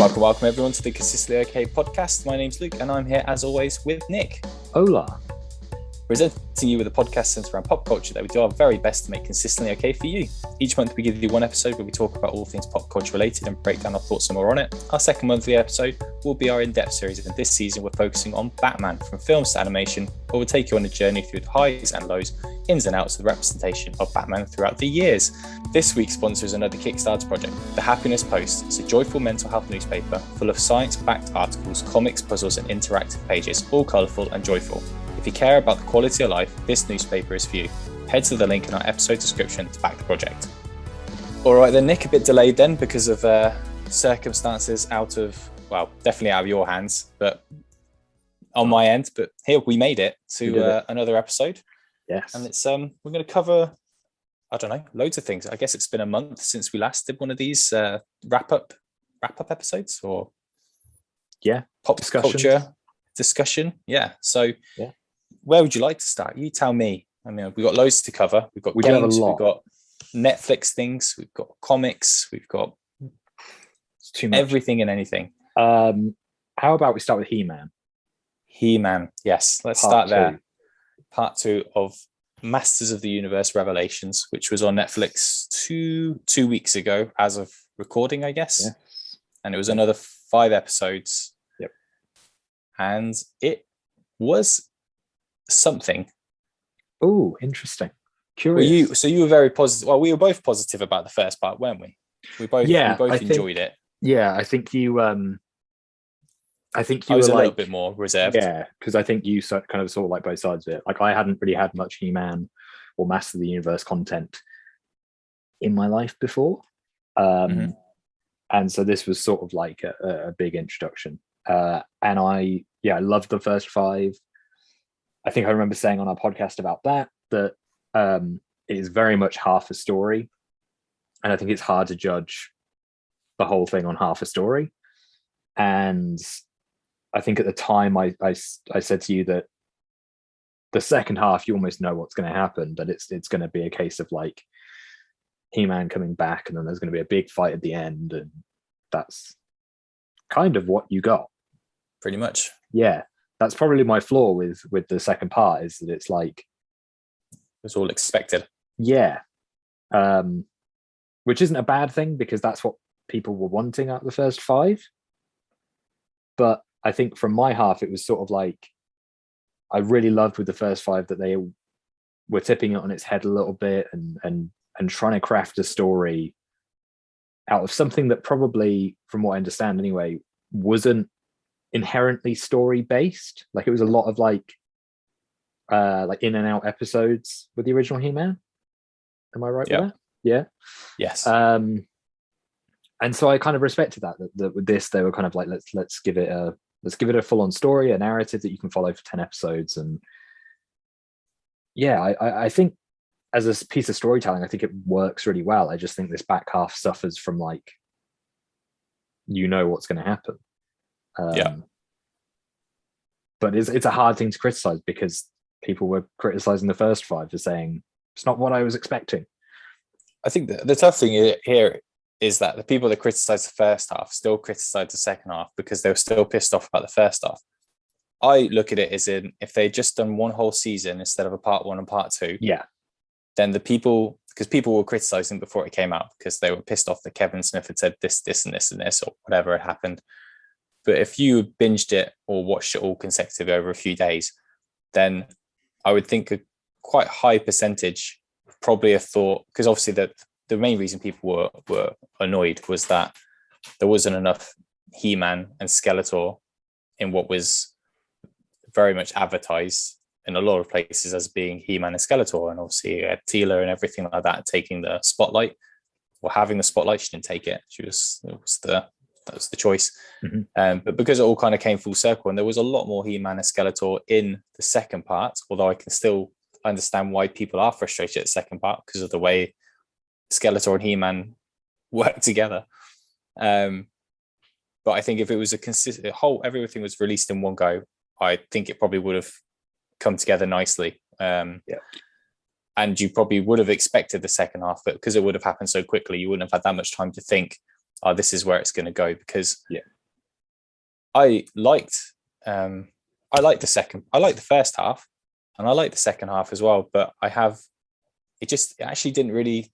Welcome everyone to the Consistently OK podcast. My name's Luke and I'm here as always with Nick. Hola. Presenting you with a podcast centered around pop culture that we do our very best to make consistently okay for you. Each month we give you one episode where we talk about all things pop culture related and break down our thoughts and more on it. Our second monthly episode will be our in-depth series, and this season we're focusing on Batman from films to animation, where we'll take you on a journey through the highs and lows, ins and outs of the representation of Batman throughout the years. This week's sponsor is another Kickstarter project, The Happiness Post. It's a joyful mental health newspaper full of science-backed articles, comics, puzzles and interactive pages, all colourful and joyful. If you care about the quality of life, this newspaper is for you. Head to the link in our episode description to back the project. All right then, Nick, a bit delayed then because of circumstances definitely out of your hands, but on my end. But here we made it to another episode. Yes. And it's we're going to cover, I don't know, loads of things. I guess it's been a month since we last did one of these wrap-up episodes, or pop culture discussion. So where would you like to start? You tell me. I mean, we've got loads to cover. We've got games, we've got Netflix things, we've got comics, we've got everything and anything. How about we start with He-Man? He-Man, yes. Let's start there. Part 2 of Masters of the Universe Revelations, which was on Netflix two weeks ago, as of recording, I guess. Yes. And it was another 5 episodes. Yep. And it was something. Oh, interesting. Curious. You were very positive. Well, we were both positive about the first part, weren't we? We both enjoyed it. Yeah, I think you I was a little bit more reserved. Yeah, because I think you kind of saw like both sides of it. Like, I hadn't really had much He-Man or Master of the Universe content in my life before. And so this was sort of like a big introduction. And I loved the first 5. I think I remember saying on our podcast about that it is very much half a story. And I think it's hard to judge the whole thing on half a story. And I think at the time I said to you that the second half, you almost know what's going to happen, but it's going to be a case of like He-Man coming back, and then there's going to be a big fight at the end, and that's kind of what you got. Pretty much. Yeah, that's probably my flaw with the second part, is that it's like it's all expected. Yeah, which isn't a bad thing, because that's what people were wanting out of the first 5. But I think from my half, it was sort of like, I really loved with the first 5 that they were tipping it on its head a little bit and trying to craft a story out of something that probably, from what I understand anyway, wasn't inherently story based. Like, it was a lot of like in and out episodes with the original He-Man. Am I right with that? Yeah. Yes. And so I kind of respected that with this, they were kind of like, let's give it a full-on story, a narrative that you can follow for 10 episodes. And yeah, I think as a piece of storytelling, I think it works really well. I just think this back half suffers from like, what's going to happen. But it's a hard thing to criticize, because people were criticizing the first 5 for saying it's not what I was expecting. I think the tough thing here is that the people that criticized the first half still criticize the second half, because they were still pissed off about the first half. I look at it as in, if they just done one whole season instead of a part 1 and part 2, then because people were criticizing before it came out, because they were pissed off that Kevin Smith had said this and this and this, or whatever had happened. But if you binged it or watched it all consecutive over a few days, then I would think a quite high percentage probably have thought, because obviously the main reason people were annoyed was that there wasn't enough He-Man and Skeletor in what was very much advertised in a lot of places as being He-Man and Skeletor. And obviously Teela and everything like that taking the spotlight, or having the spotlight. She didn't take it. That was the choice. But because it all kind of came full circle, and there was a lot more He-Man and Skeletor in the second part, although I can still understand why people are frustrated at the second part because of the way Skeletor and He-Man work together. But I think if it was a consistent everything was released in one go, I think it probably would have come together nicely. And you probably would have expected the second half, but because it would have happened so quickly, you wouldn't have had that much time to think, oh, this is where it's going to go, because I liked I liked the first half, and I liked the second half as well. But it actually didn't really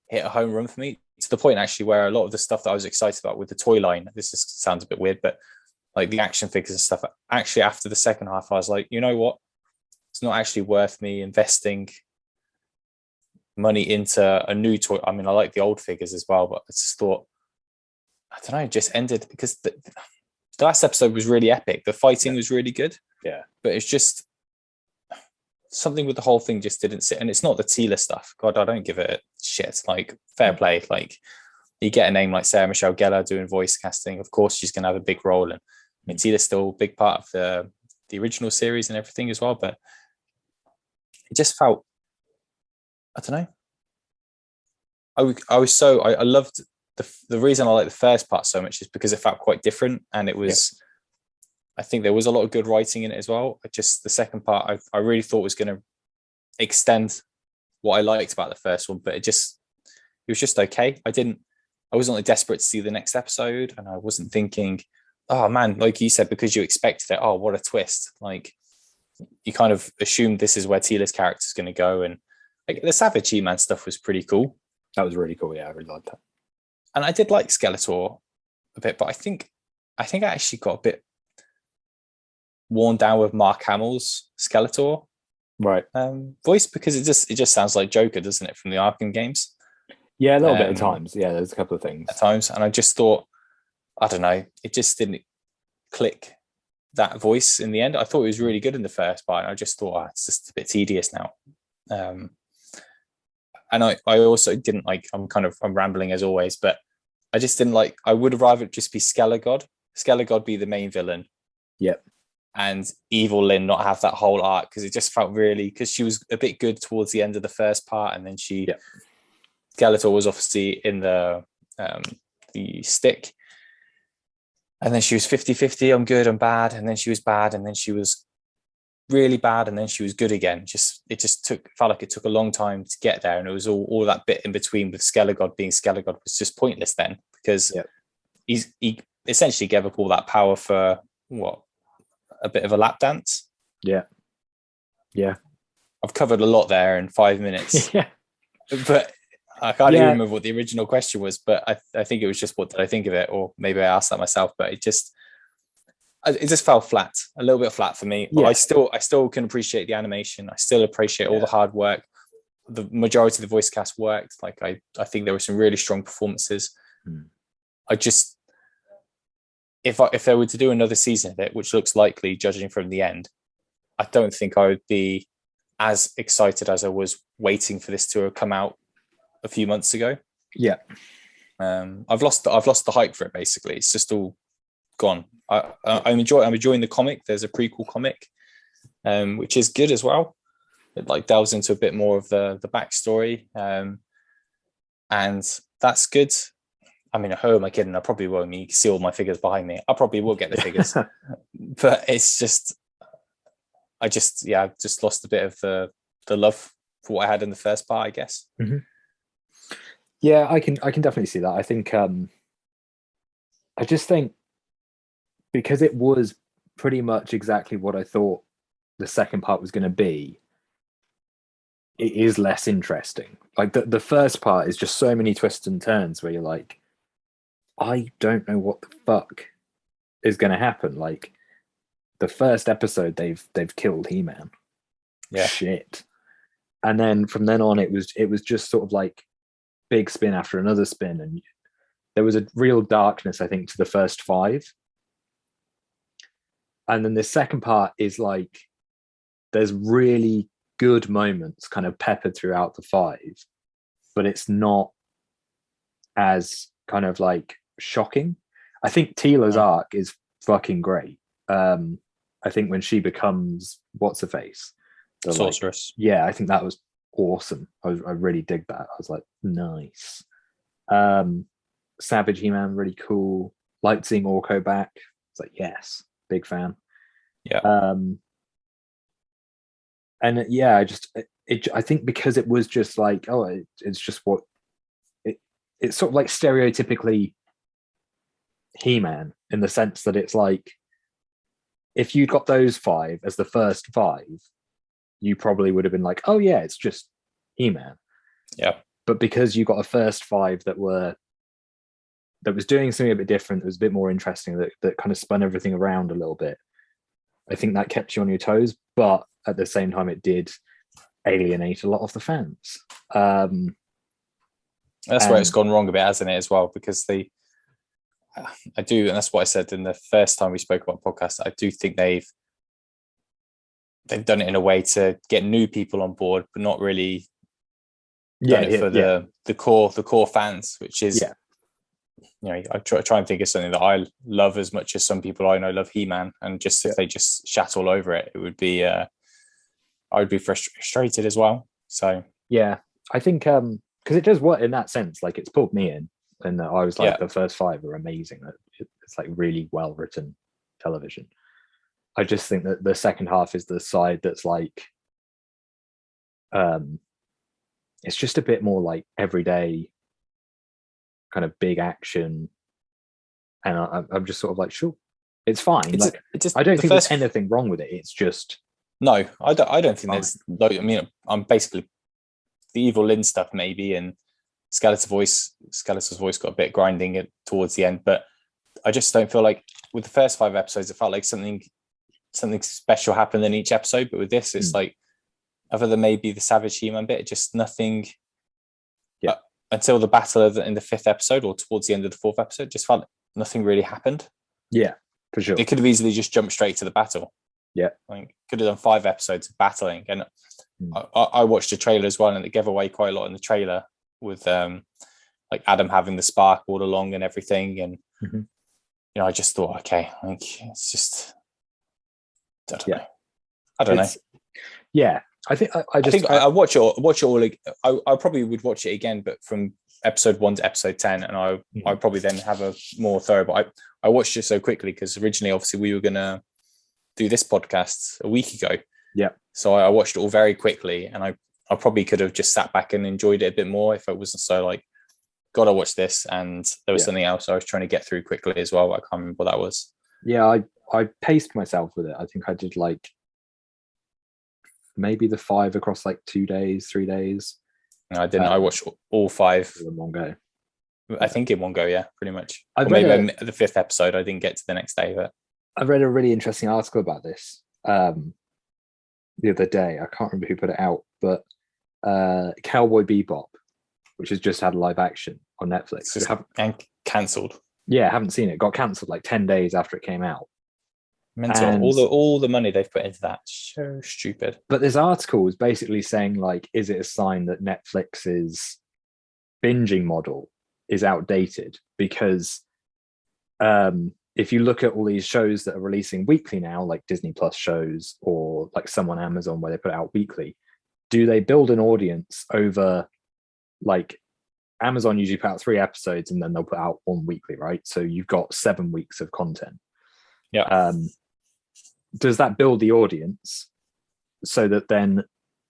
hit a home run for me, to the point actually where a lot of the stuff that I was excited about with the toy line, sounds a bit weird, but like the action figures and stuff, actually after the second half, I was like, you know what? It's not actually worth me investing money into a new toy. I mean, I like the old figures as well, but I just thought, I don't know, it just ended because the last episode was really epic. The fighting was really good. Yeah. But it's just something with the whole thing just didn't sit. And it's not the Tila stuff. God, I don't give it a shit. Like, fair play. Like, you get a name like Sarah Michelle Gellar doing voice casting. Of course, she's going to have a big role. And Tila's still a big part of the original series and everything as well. But it just felt, I don't know. I loved the reason I like the first part so much is because it felt quite different, and it was, I think there was a lot of good writing in it as well. Just the second part, I really thought was going to extend what I liked about the first one, but it was just okay. I wasn't like desperate to see the next episode, and I wasn't thinking, oh man, like you said, because you expected it. Oh, what a twist! Like, you kind of assumed this is where Tila's character is going to go, and like the Savage He-Man stuff was pretty cool. That was really cool. Yeah, I really liked that. And I did like Skeletor a bit, but I think I actually got a bit worn down with Mark Hamill's Skeletor voice, because it just sounds like Joker, doesn't it, from the Arkham games? Yeah, a little bit at times. Yeah, there's a couple of things at times, and I just thought, I don't know, it just didn't click, that voice in the end. I thought it was really good in the first part, and I just thought, it's just a bit tedious now. And I also didn't like, I'm rambling as always, but I just didn't like, I would have rather just be Skelegod be the main villain. Yep. And Evil Lynn not have that whole arc, because it just felt really, because she was a bit good towards the end of the first part, and then Skeletor was obviously in the stick, and then she was 50-50, I'm good, I'm bad, and then she was bad, and then she was really bad, and then she was good again. Felt like it took a long time to get there, and it was all that bit in between with Skelegod being Skelegod was just pointless then, because he essentially gave up all that power for what, a bit of a lap dance. Yeah I've covered a lot there in 5 minutes. But I can't even remember what the original question was, but I think it was just, what did I think of it, or maybe I asked that myself, but it just fell flat, a little bit flat for me. But I still can appreciate the animation. I still appreciate all the hard work. The majority of the voice cast worked. Like, I think there were some really strong performances. I just, if they were to do another season of it, which looks likely judging from the end, I don't think I would be as excited as I was waiting for this to come out a few months ago. I've lost the hype for it, basically. It's just all gone. I'm enjoying the comic. There's a prequel comic, which is good as well. It like delves into a bit more of the backstory, and that's good. I mean, who am I kidding? I probably won't. You can see all my figures behind me. I probably will get the figures, but it's just, I've just lost a bit of the love for what I had in the first part, I guess. Mm-hmm. Yeah, I can definitely see that. I think I just think, because it was pretty much exactly what I thought the second part was going to be, it is less interesting. Like, the first part is just so many twists and turns where you're like, I don't know what the fuck is going to happen. Like, the first episode, they've killed He-Man. Yeah. Shit. And then from then on, it was just sort of like big spin after another spin, and there was a real darkness, I think, to the first 5. And then the second part is like, there's really good moments kind of peppered throughout the 5, but it's not as kind of like shocking. I think Tila's arc is fucking great. I think when she becomes what's her face, the Sorceress. I think that was awesome. I really dig that. I was like, nice. Savage He-Man, really cool. Liked seeing Orko back. It's like, yes, big fan. And I think because it was just like, it's just what it's sort of like stereotypically He-Man, in the sense that it's like, if you'd got those 5 as the first 5, you probably would have been like, oh yeah, it's just He-Man. Yeah. But because you got a first 5 that was doing something a bit different, that was a bit more interesting, that kind of spun everything around a little bit, I think that kept you on your toes. But at the same time, it did alienate a lot of the fans. That's where it's gone wrong a bit, hasn't it, as well? Because and that's what I said in the first time we spoke about podcasts. I do think they've done it in a way to get new people on board, but not really done it for the core fans, which is, I try and think of something that I love as much as some people I know love He-Man, and just if they just shat all over it, it would be I would be frustrated as well. So yeah, I think because it does work in that sense. Like, it's pulled me in, and I was like, the first 5 are amazing. It's like really well written television. I just think that the second half is the side that's like, it's just a bit more like everyday kind of big action, and I'm just sort of like, sure, it's fine. I don't think there's anything wrong with it. It's just no, I don't think there's. I mean, I'm basically the Evil Lynn stuff maybe, and Skeletor's voice got a bit grinding towards the end, but I just don't feel like with the first 5 episodes it felt like something special happened in each episode. But with this, it's like, other than maybe the Savage He-Man bit, just nothing. Yeah. Until the battle in the 5th episode, or towards the end of the 4th episode, just felt like nothing really happened. Yeah, for sure. They could have easily just jumped straight to the battle. Yeah, could have done 5 episodes of battling, and I watched the trailer as well, and it gave away quite a lot in the trailer with like Adam having the spark all along and everything, and I just thought, okay, it's just, I don't know. Yeah, I think I watch it all. I probably would watch it again, but from episode 1 to episode 10, and I probably then have a more thorough. But I watched it so quickly because originally, obviously, we were gonna do this podcast a week ago. Yeah. So I watched it all very quickly, and I probably could have just sat back and enjoyed it a bit more if it wasn't so like, gotta watch this, and there was something else I was trying to get through quickly as well. I can't remember what that was. Yeah, I paced myself with it. I think I did like maybe the 5 across like 2 days, 3 days. No, I didn't. I watched all 5 in one go. I think in one go, yeah, pretty much. Or maybe the 5th episode I didn't get to the next day, but I've read a really interesting article about this the other day. I can't remember who put it out, but Cowboy Bebop, which has just had live action on Netflix, and cancelled. Yeah, I haven't seen it. Got cancelled like 10 days after it came out. Mental. And all the money they've put into that, so stupid. But this article was basically saying, like, is it a sign that Netflix's binging model is outdated? Because if you look at all these shows that are releasing weekly now, like Disney Plus shows, or like some on Amazon where they put it out weekly, do they build an audience over, like, Amazon usually put out 3 episodes and then they'll put out 1 weekly, right? So you've got 7 weeks of content. Yeah. Does that build the audience so that then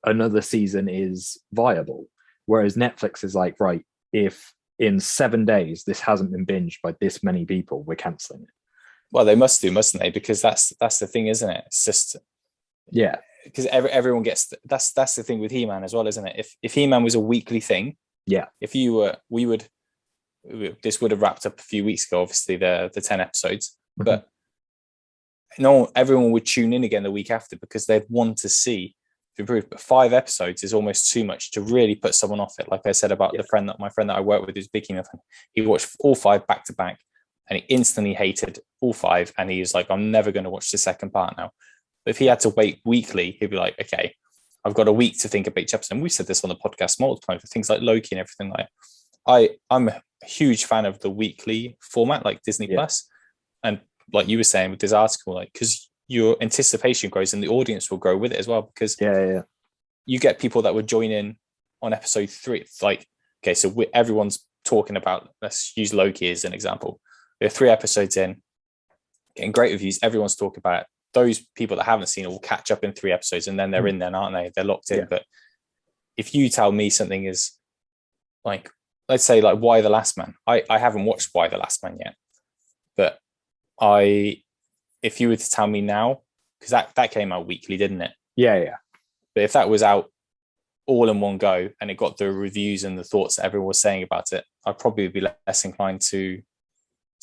another season is viable? Whereas Netflix is like, right, if in 7 days this hasn't been binged by this many people, we're cancelling it. Well, they must do, mustn't they? Because that's the thing, isn't it? It's just, yeah, because everyone gets that's the thing with He-Man as well, isn't it? If He-Man was a weekly thing, yeah, this would have wrapped up a few weeks ago, obviously the 10 episodes, but no, everyone would tune in again the week after because they'd want to see the improvement. But 5 episodes is almost too much to really put someone off it. Like I said about my friend that I work with, who's big enough, he watched all 5 back to back, and he instantly hated all 5, and he was like, I'm never going to watch the second part now. But if he had to wait weekly, he'd be like, okay, I've got a week to think about each episode. And we've said this on the podcast multiple times for things like Loki and everything. Like, I'm a huge fan of the weekly format, like Disney Plus, and like you were saying with this article, like, because your anticipation grows and the audience will grow with it as well, because you get people that would join in on episode 3. It's like, okay, so everyone's talking about, let's use Loki as an example. We're 3 episodes in, getting great reviews, everyone's talking about it. Those people that haven't seen it will catch up in 3 episodes, and then they're in then, aren't they? They're locked in. But if you tell me something is like, let's say like Why the Last Man, I haven't watched Why the Last Man yet, but if you were to tell me now, because that came out weekly, didn't it? Yeah. But if that was out all in one go and it got the reviews and the thoughts that everyone was saying about it, I'd probably be less inclined to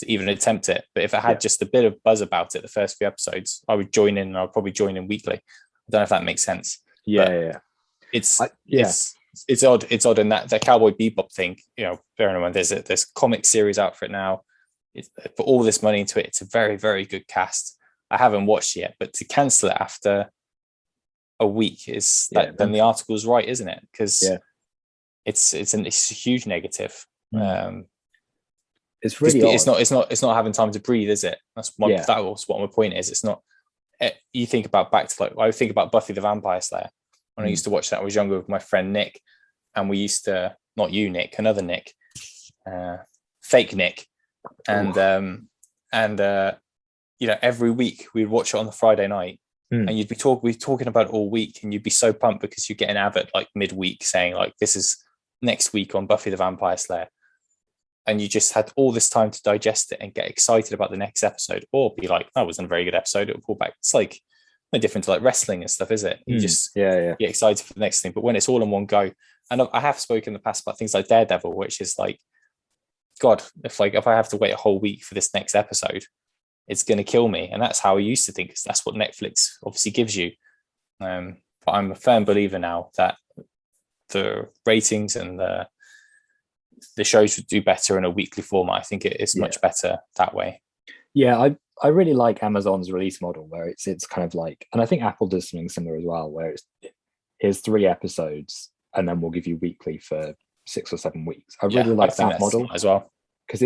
even attempt it. But if it had just a bit of buzz about it, the first few episodes, I would join in, and I'll probably join in weekly. I don't know if that makes sense. Yeah. It's odd. It's odd in that the Cowboy Bebop thing, bearing in mind there's comic series out for it now. Put all this money into it. It's a very, very good cast. I haven't watched it yet, but to cancel it after a week then the article's right, isn't it? Because it's a huge negative. It's really odd. It's not having time to breathe, is it? That was what my point is. It's not. You think about I think about Buffy the Vampire Slayer. When I used to watch that, I was younger with my friend Nick, and we used to, not you Nick, another Nick, fake Nick, and every week we'd watch it on the Friday night, and we'd be talking about it all week, and you'd be so pumped because you get an advert like midweek saying like, this is next week on Buffy the Vampire Slayer. And you just had all this time to digest it and get excited about the next episode, or be like, that wasn't a very good episode, it'll pull back. It's like no different to like wrestling and stuff, is it? You just get excited for the next thing. But when it's all in one go, and I have spoken in the past about things like Daredevil, which is like, God, if I have to wait a whole week for this next episode, it's going to kill me. And that's how I used to think, because that's what Netflix obviously gives you. But I'm a firm believer now that the ratings and the shows would do better in a weekly format. I think it is much better that way. Yeah, I really like Amazon's release model, where it's kind of like, and I think Apple does something similar as well, where here's 3 episodes and then we'll give you weekly for 6 or 7 weeks. I really like that model as well, because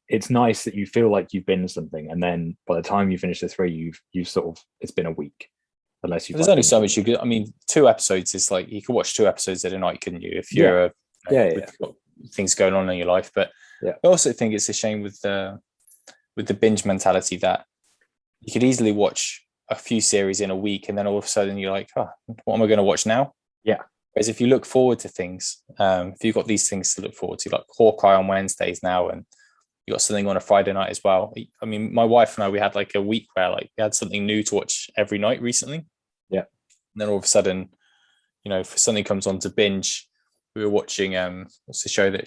it's nice that you feel like you've been something, and then by the time you finish the 3, you've sort of, it's been a week. Unless there's only so much you could. I mean, 2 episodes is like, you could watch 2 episodes at a night, couldn't you? If you're things going on in your life. But I also think it's a shame with the binge mentality that you could easily watch a few series in a week, and then all of a sudden you're like, oh, what am I going to watch now? Whereas if you look forward to things, if you've got these things to look forward to, like Hawkeye on Wednesdays now, and you got something on a Friday night as well. I mean, my wife and I, we had like a week where like we had something new to watch every night recently. And then all of a sudden, if something comes on to binge, we were watching what's the show that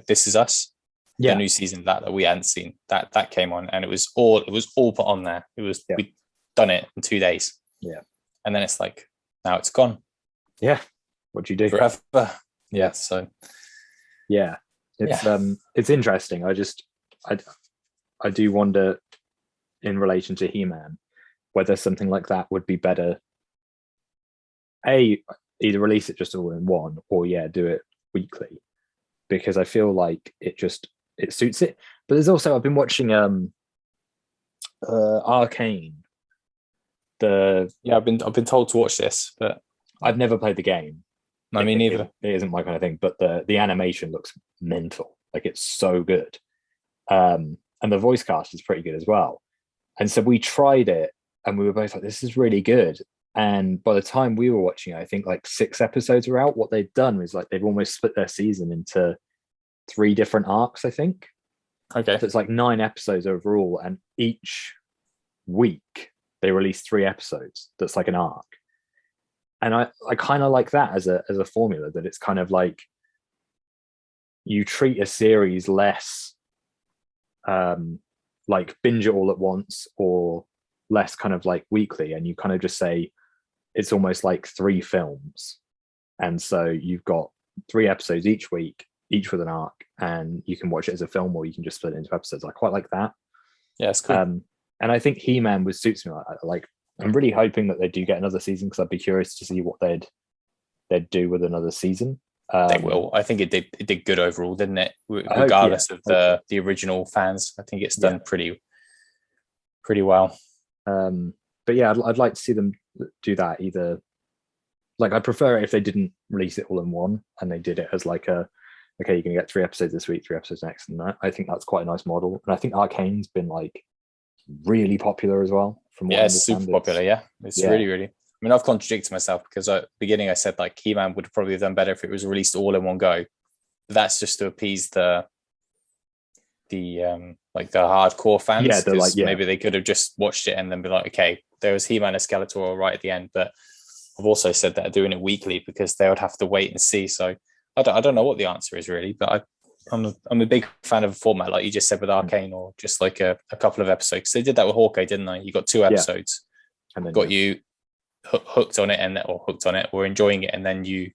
This Is Us, the new season that we hadn't seen, that came on, and it was all put on there. It was we'd done it in 2 days, and then it's like, now it's gone. What do you do forever? So it's interesting. I do wonder, in relation to He-Man, whether something like that would be better. Either release it just all in one, or do it weekly, because I feel like it suits it. But there's also, I've been watching Arcane. I've been told to watch this, but I've never played the game. No, me neither. It isn't my kind of thing, but the animation looks mental. Like, it's so good. And the voice cast is pretty good as well. And so we tried it, and we were both like, this is really good. And by the time we were watching it, I think like 6 episodes were out. What they'd done was like, they've almost split their season into 3 different arcs, I think. Okay. So it's like 9 episodes overall, and each week they release 3 episodes. That's like an arc. And I kind of like that as a formula, that it's kind of like, you treat a series less like binge it all at once, or less kind of like weekly, and you kind of just say it's almost like 3 films. And so you've got 3 episodes each week, each with an arc, and you can watch it as a film, or you can just split it into episodes. I quite like that. Yeah, it's cool. And I think He-Man suits me like I'm really hoping that they do get another season, because I'd be curious to see what they'd do with another season. They will. I think it did good overall, didn't it? Regardless of the original fans, I think it's done pretty well. But I'd like to see them do that. Either, like, I prefer it if they didn't release it all in one, and they did it as like okay, you're gonna get 3 episodes this week, 3 episodes next, and that. I think that's quite a nice model. And I think Arcane's been like really popular as well. It's super popular. It's really, really. I mean, I've contradicted myself, because at the beginning I said like He-Man would probably have done better if it was released all in one go. But that's just to appease the like the hardcore fans. Yeah, they're like, maybe they could have just watched it and then be like, okay, there was He-Man and Skeletor right at the end. But I've also said that doing it weekly because they would have to wait and see. So I don't know what the answer is really, but I'm a big fan of a format like you just said with Arcane, or just like a couple of episodes. They did that with Hawkeye, didn't they? You got 2 episodes, and then got you hooked on it, or enjoying it, and then you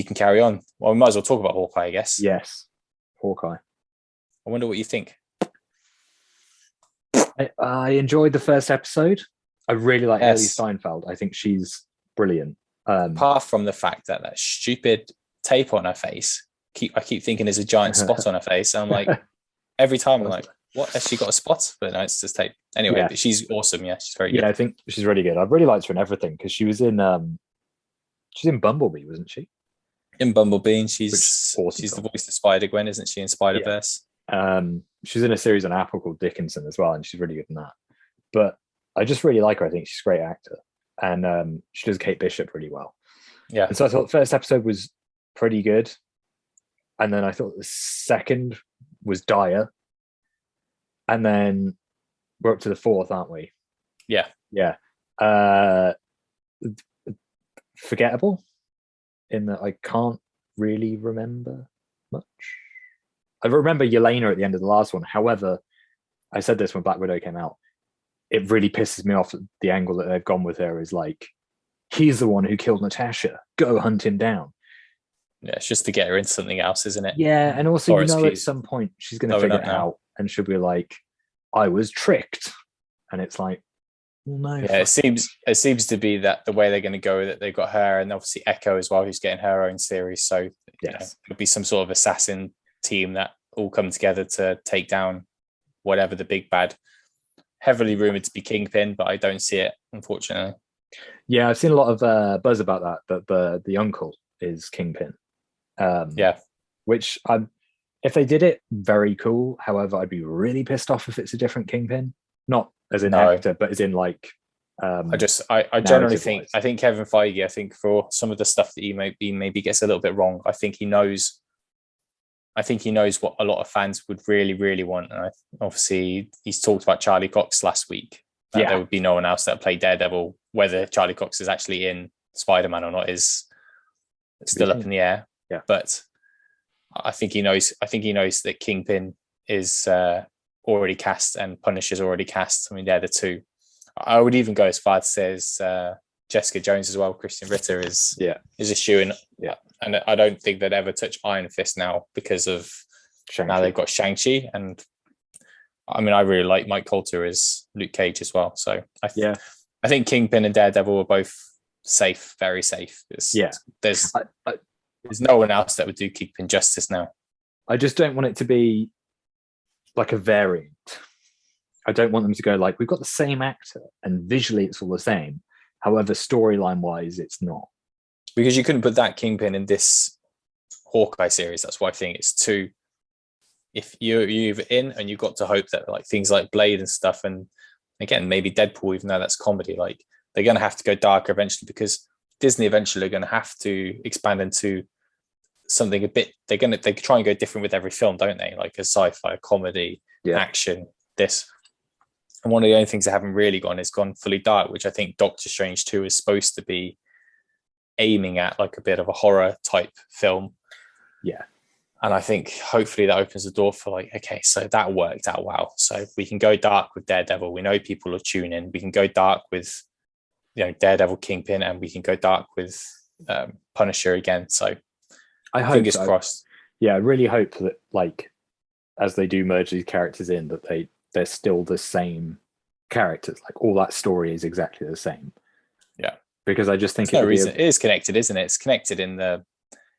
can carry on. Well, we might as well talk about Hawkeye, I guess. Yes, Hawkeye. I wonder what you think. I enjoyed the first episode. I really like Haley Steinfeld. I think she's brilliant. Apart from the fact that stupid tape on her face, I keep thinking there's a giant spot on her face. And I'm like, every time I'm like, what, has she got a spot? But no, it's just tape. Anyway, but she's awesome. Yeah, she's very good. Yeah, I think she's really good. I've really liked her in everything because she was in she's in Bumblebee, wasn't she? In Bumblebee, and she's the voice of Spider-Gwen, isn't she, in Spider-Verse? She's in a series on Apple called Dickinson as well, and she's really good in that. But I just really like her. I think she's a great actor, and she does Kate Bishop really well. Yeah. And so I thought the first episode was pretty good, and then I thought the second was dire, and then we're up to the 4th, aren't we? Yeah. Yeah. Forgettable in that I can't really remember much. I remember Yelena at the end of the last one. However, I said this when Black Widow came out. It really pisses me off that the angle that they've gone with her is like, he's the one who killed Natasha. Go hunt him down. Yeah, it's just to get her into something else, isn't it? Yeah, and also at some point she's going to figure it out, and she'll be like, I was tricked. And it's like, well, no. Yeah, it seems to be that the way they're going to go with it, they've got her and obviously Echo as well, who's getting her own series. So it'll be some sort of assassin team that all come together to take down whatever the big bad. Heavily rumored to be Kingpin, but I don't see it, unfortunately. Yeah, I've seen a lot of buzz about that the uncle is Kingpin. Which if they did it, very cool. However, I'd be really pissed off if it's a different Kingpin. Not as in actor, but as in like. I generally think Kevin Feige, I think for some of the stuff that he maybe gets a little bit wrong, I think he knows what a lot of fans would really, really want. And obviously he's talked about Charlie Cox last week. There would be no one else that played Daredevil. Whether Charlie Cox is actually in Spider-Man or not is still up in the air. Yeah. But I think he knows that Kingpin is already cast and Punisher's already cast. I mean, they're the two. I would even go as far to say as Jessica Jones as well. Christian Ritter is a shoo-in. Yeah. And I don't think they'd ever touch Iron Fist now because of now they've got Shang-Chi. And I mean, I really like Mike Coulter as Luke Cage as well. So I think Kingpin and Daredevil are both safe, very safe. There's no one else that would do Kingpin justice now. I just don't want it to be like a variant. I don't want them to go like, we've got the same actor and visually it's all the same. However, storyline wise, it's not. Because you couldn't put that Kingpin in this Hawkeye series. That's why I think it's too. If you're in, and you've got to hope that like things like Blade and stuff, and again maybe Deadpool, even though that's comedy, like they're going to have to go darker eventually because Disney eventually are going to have to expand into something a bit. They try and go different with every film, don't they? Like a sci-fi, a comedy, action. This. And one of the only things that haven't really gone is gone fully dark, which I think Doctor Strange 2 is supposed to be aiming at, like a bit of a horror type film. Yeah. And I think hopefully that opens the door for like, okay, so that worked out well. So we can go dark with Daredevil. We know people will tune in. We can go dark with, Daredevil, Kingpin, and we can go dark with Punisher again. So I hope fingers crossed. Yeah, I really hope that like as they do merge these characters in, that they're still the same characters. Like all that story is exactly the same. Yeah. Because I just think it is connected, isn't it? It's connected in the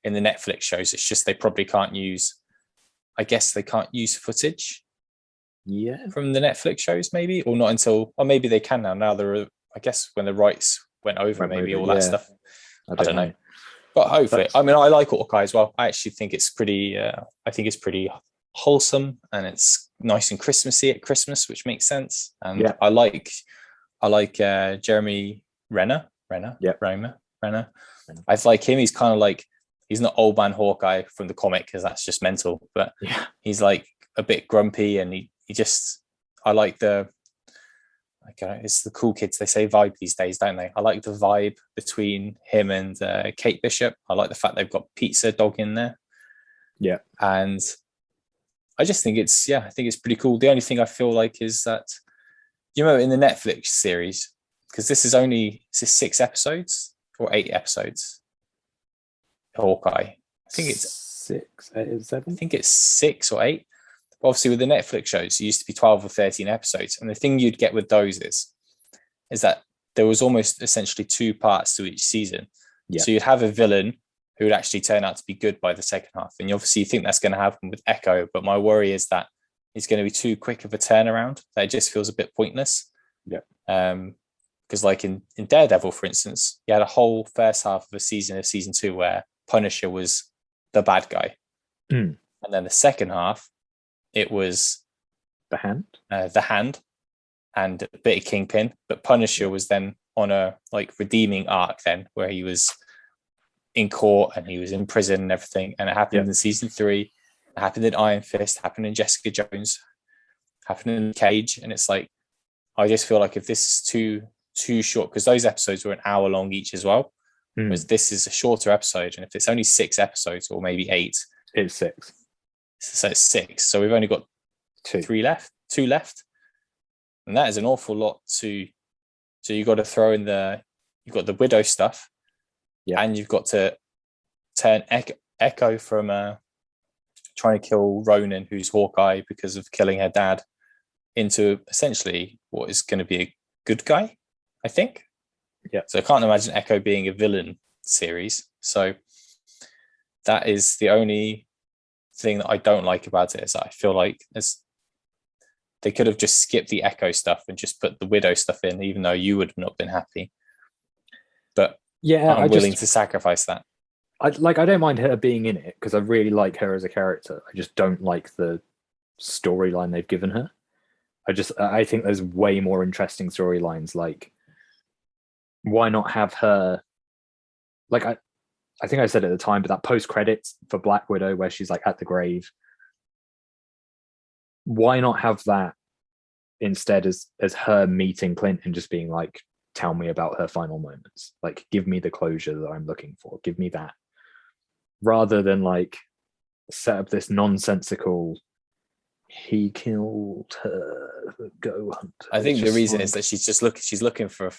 Netflix shows. It's just they probably can't use. I guess they can't use footage. Yeah. From the Netflix shows, maybe, or not until, or maybe they can now. Now I guess when the rights went over, maybe all that stuff. I don't know. But hopefully, I mean, I like Hawkeye as well. I actually think it's pretty. I think it's pretty wholesome and it's nice and Christmassy at Christmas, which makes sense. And I like Jeremy Renner. I like him. He's kind of like, he's not old man Hawkeye from the comic because that's just mental, but he's like a bit grumpy, and he just, I like the, it's the cool kids, they say vibe these days, don't they? I like the vibe between him and Kate Bishop. I like the fact they've got Pizza Dog in there. Yeah. And I just think it's, I think it's pretty cool. The only thing I feel like is that, you know, in the Netflix series, because this is 6 episodes or 8 episodes, Hawkeye. I think it's 6, 8, 7. I think it's 6 or 8. Obviously, with the Netflix shows, it used to be 12 or 13 episodes. And the thing you'd get with those is that there was almost essentially 2 parts to each season. Yeah. So you'd have a villain who would actually turn out to be good by the second half. And you obviously think that's going to happen with Echo. But my worry is that it's going to be too quick of a turnaround. That it just feels a bit pointless. Yeah. Because like in Daredevil, for instance, you had a whole first half of a season of season 2 where Punisher was the bad guy. And then the second half, it was the Hand and a bit of Kingpin, but Punisher was then on a like redeeming arc then, where he was in court and he was in prison and everything. And it happened in season 3, it happened in Iron Fist, happened in Jessica Jones, happened in Cage. And it's like, I just feel like if this is too short, because those episodes were an hour long each as well, whereas this is a shorter episode. And if it's only 6 episodes or maybe 8, it's 6. So it's 6. So we've only got 2 left. And that is an awful lot so you've got to throw in you've got the Widow stuff. Yeah. And you've got to turn Echo from trying to kill Ronan, who's Hawkeye, because of killing her dad, into essentially what is going to be a good guy, I think. Yeah. So I can't imagine Echo being a villain series. So that is the only thing that I don't like about it, is that I feel like they could have just skipped the Echo stuff and just put the Widow stuff in, even though you would have not been happy. But I'm willing to sacrifice that. I don't mind her being in it because I really like her as a character. I just don't like the storyline they've given her. I think there's way more interesting storylines. Like, why not have her? Like, I think I said at the time, but that post credits for Black Widow where she's like at the grave. Why not have that instead as her meeting Clint and just being like, tell me about her final moments. Like, give me the closure that I'm looking for. Give me that. Rather than like set up this nonsensical, he killed her, go hunt. I think the reason is that she's looking for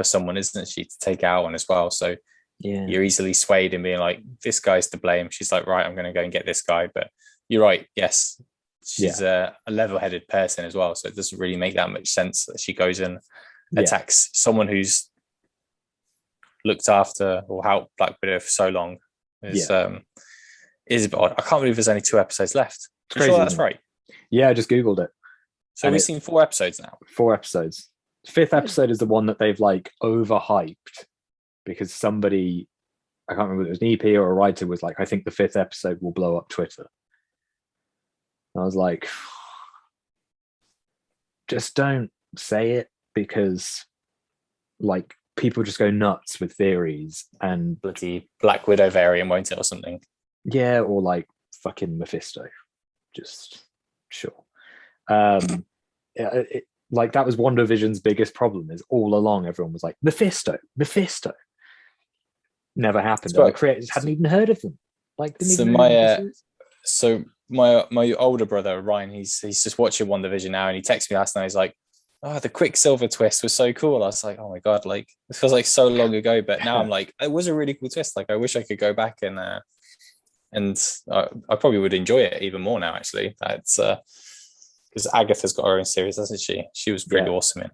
someone, isn't she, to take out on as well. So you're easily swayed in being like, this guy's to blame. She's like, right, I'm going to go and get this guy. But you're right. Yes, she's a level-headed person as well. So it doesn't really make that much sense that she goes and attacks someone who's looked after or helped Black Widow for so long. Is a bit odd. I can't believe there's only 2 episodes left. It's crazy, sure that's right. Yeah, I just googled it. So we've seen 4 episodes now. 4 episodes. The 5th episode is the one that they've like overhyped because somebody, I can't remember if it was an EP or a writer, was like, I think the 5th episode will blow up Twitter. And I was like, just don't say it, because like people just go nuts with theories and bloody Black Widow variant, won't it, or something? Yeah, or like fucking Mephisto. Just sure. Like that was WandaVision's biggest problem, is all along everyone was like, Mephisto. Never happened. The creators hadn't even heard of them. Like, my older brother Ryan, he's just watching WandaVision now, and he texted me last night. He's like, "Oh, the Quicksilver twist was so cool." I was like, "Oh my god!" Like, this feels like so long ago, but now I'm like, it was a really cool twist. Like, I wish I could go back and I probably would enjoy it even more now. Actually, that's because Agatha's got her own series, hasn't she? She was pretty awesome in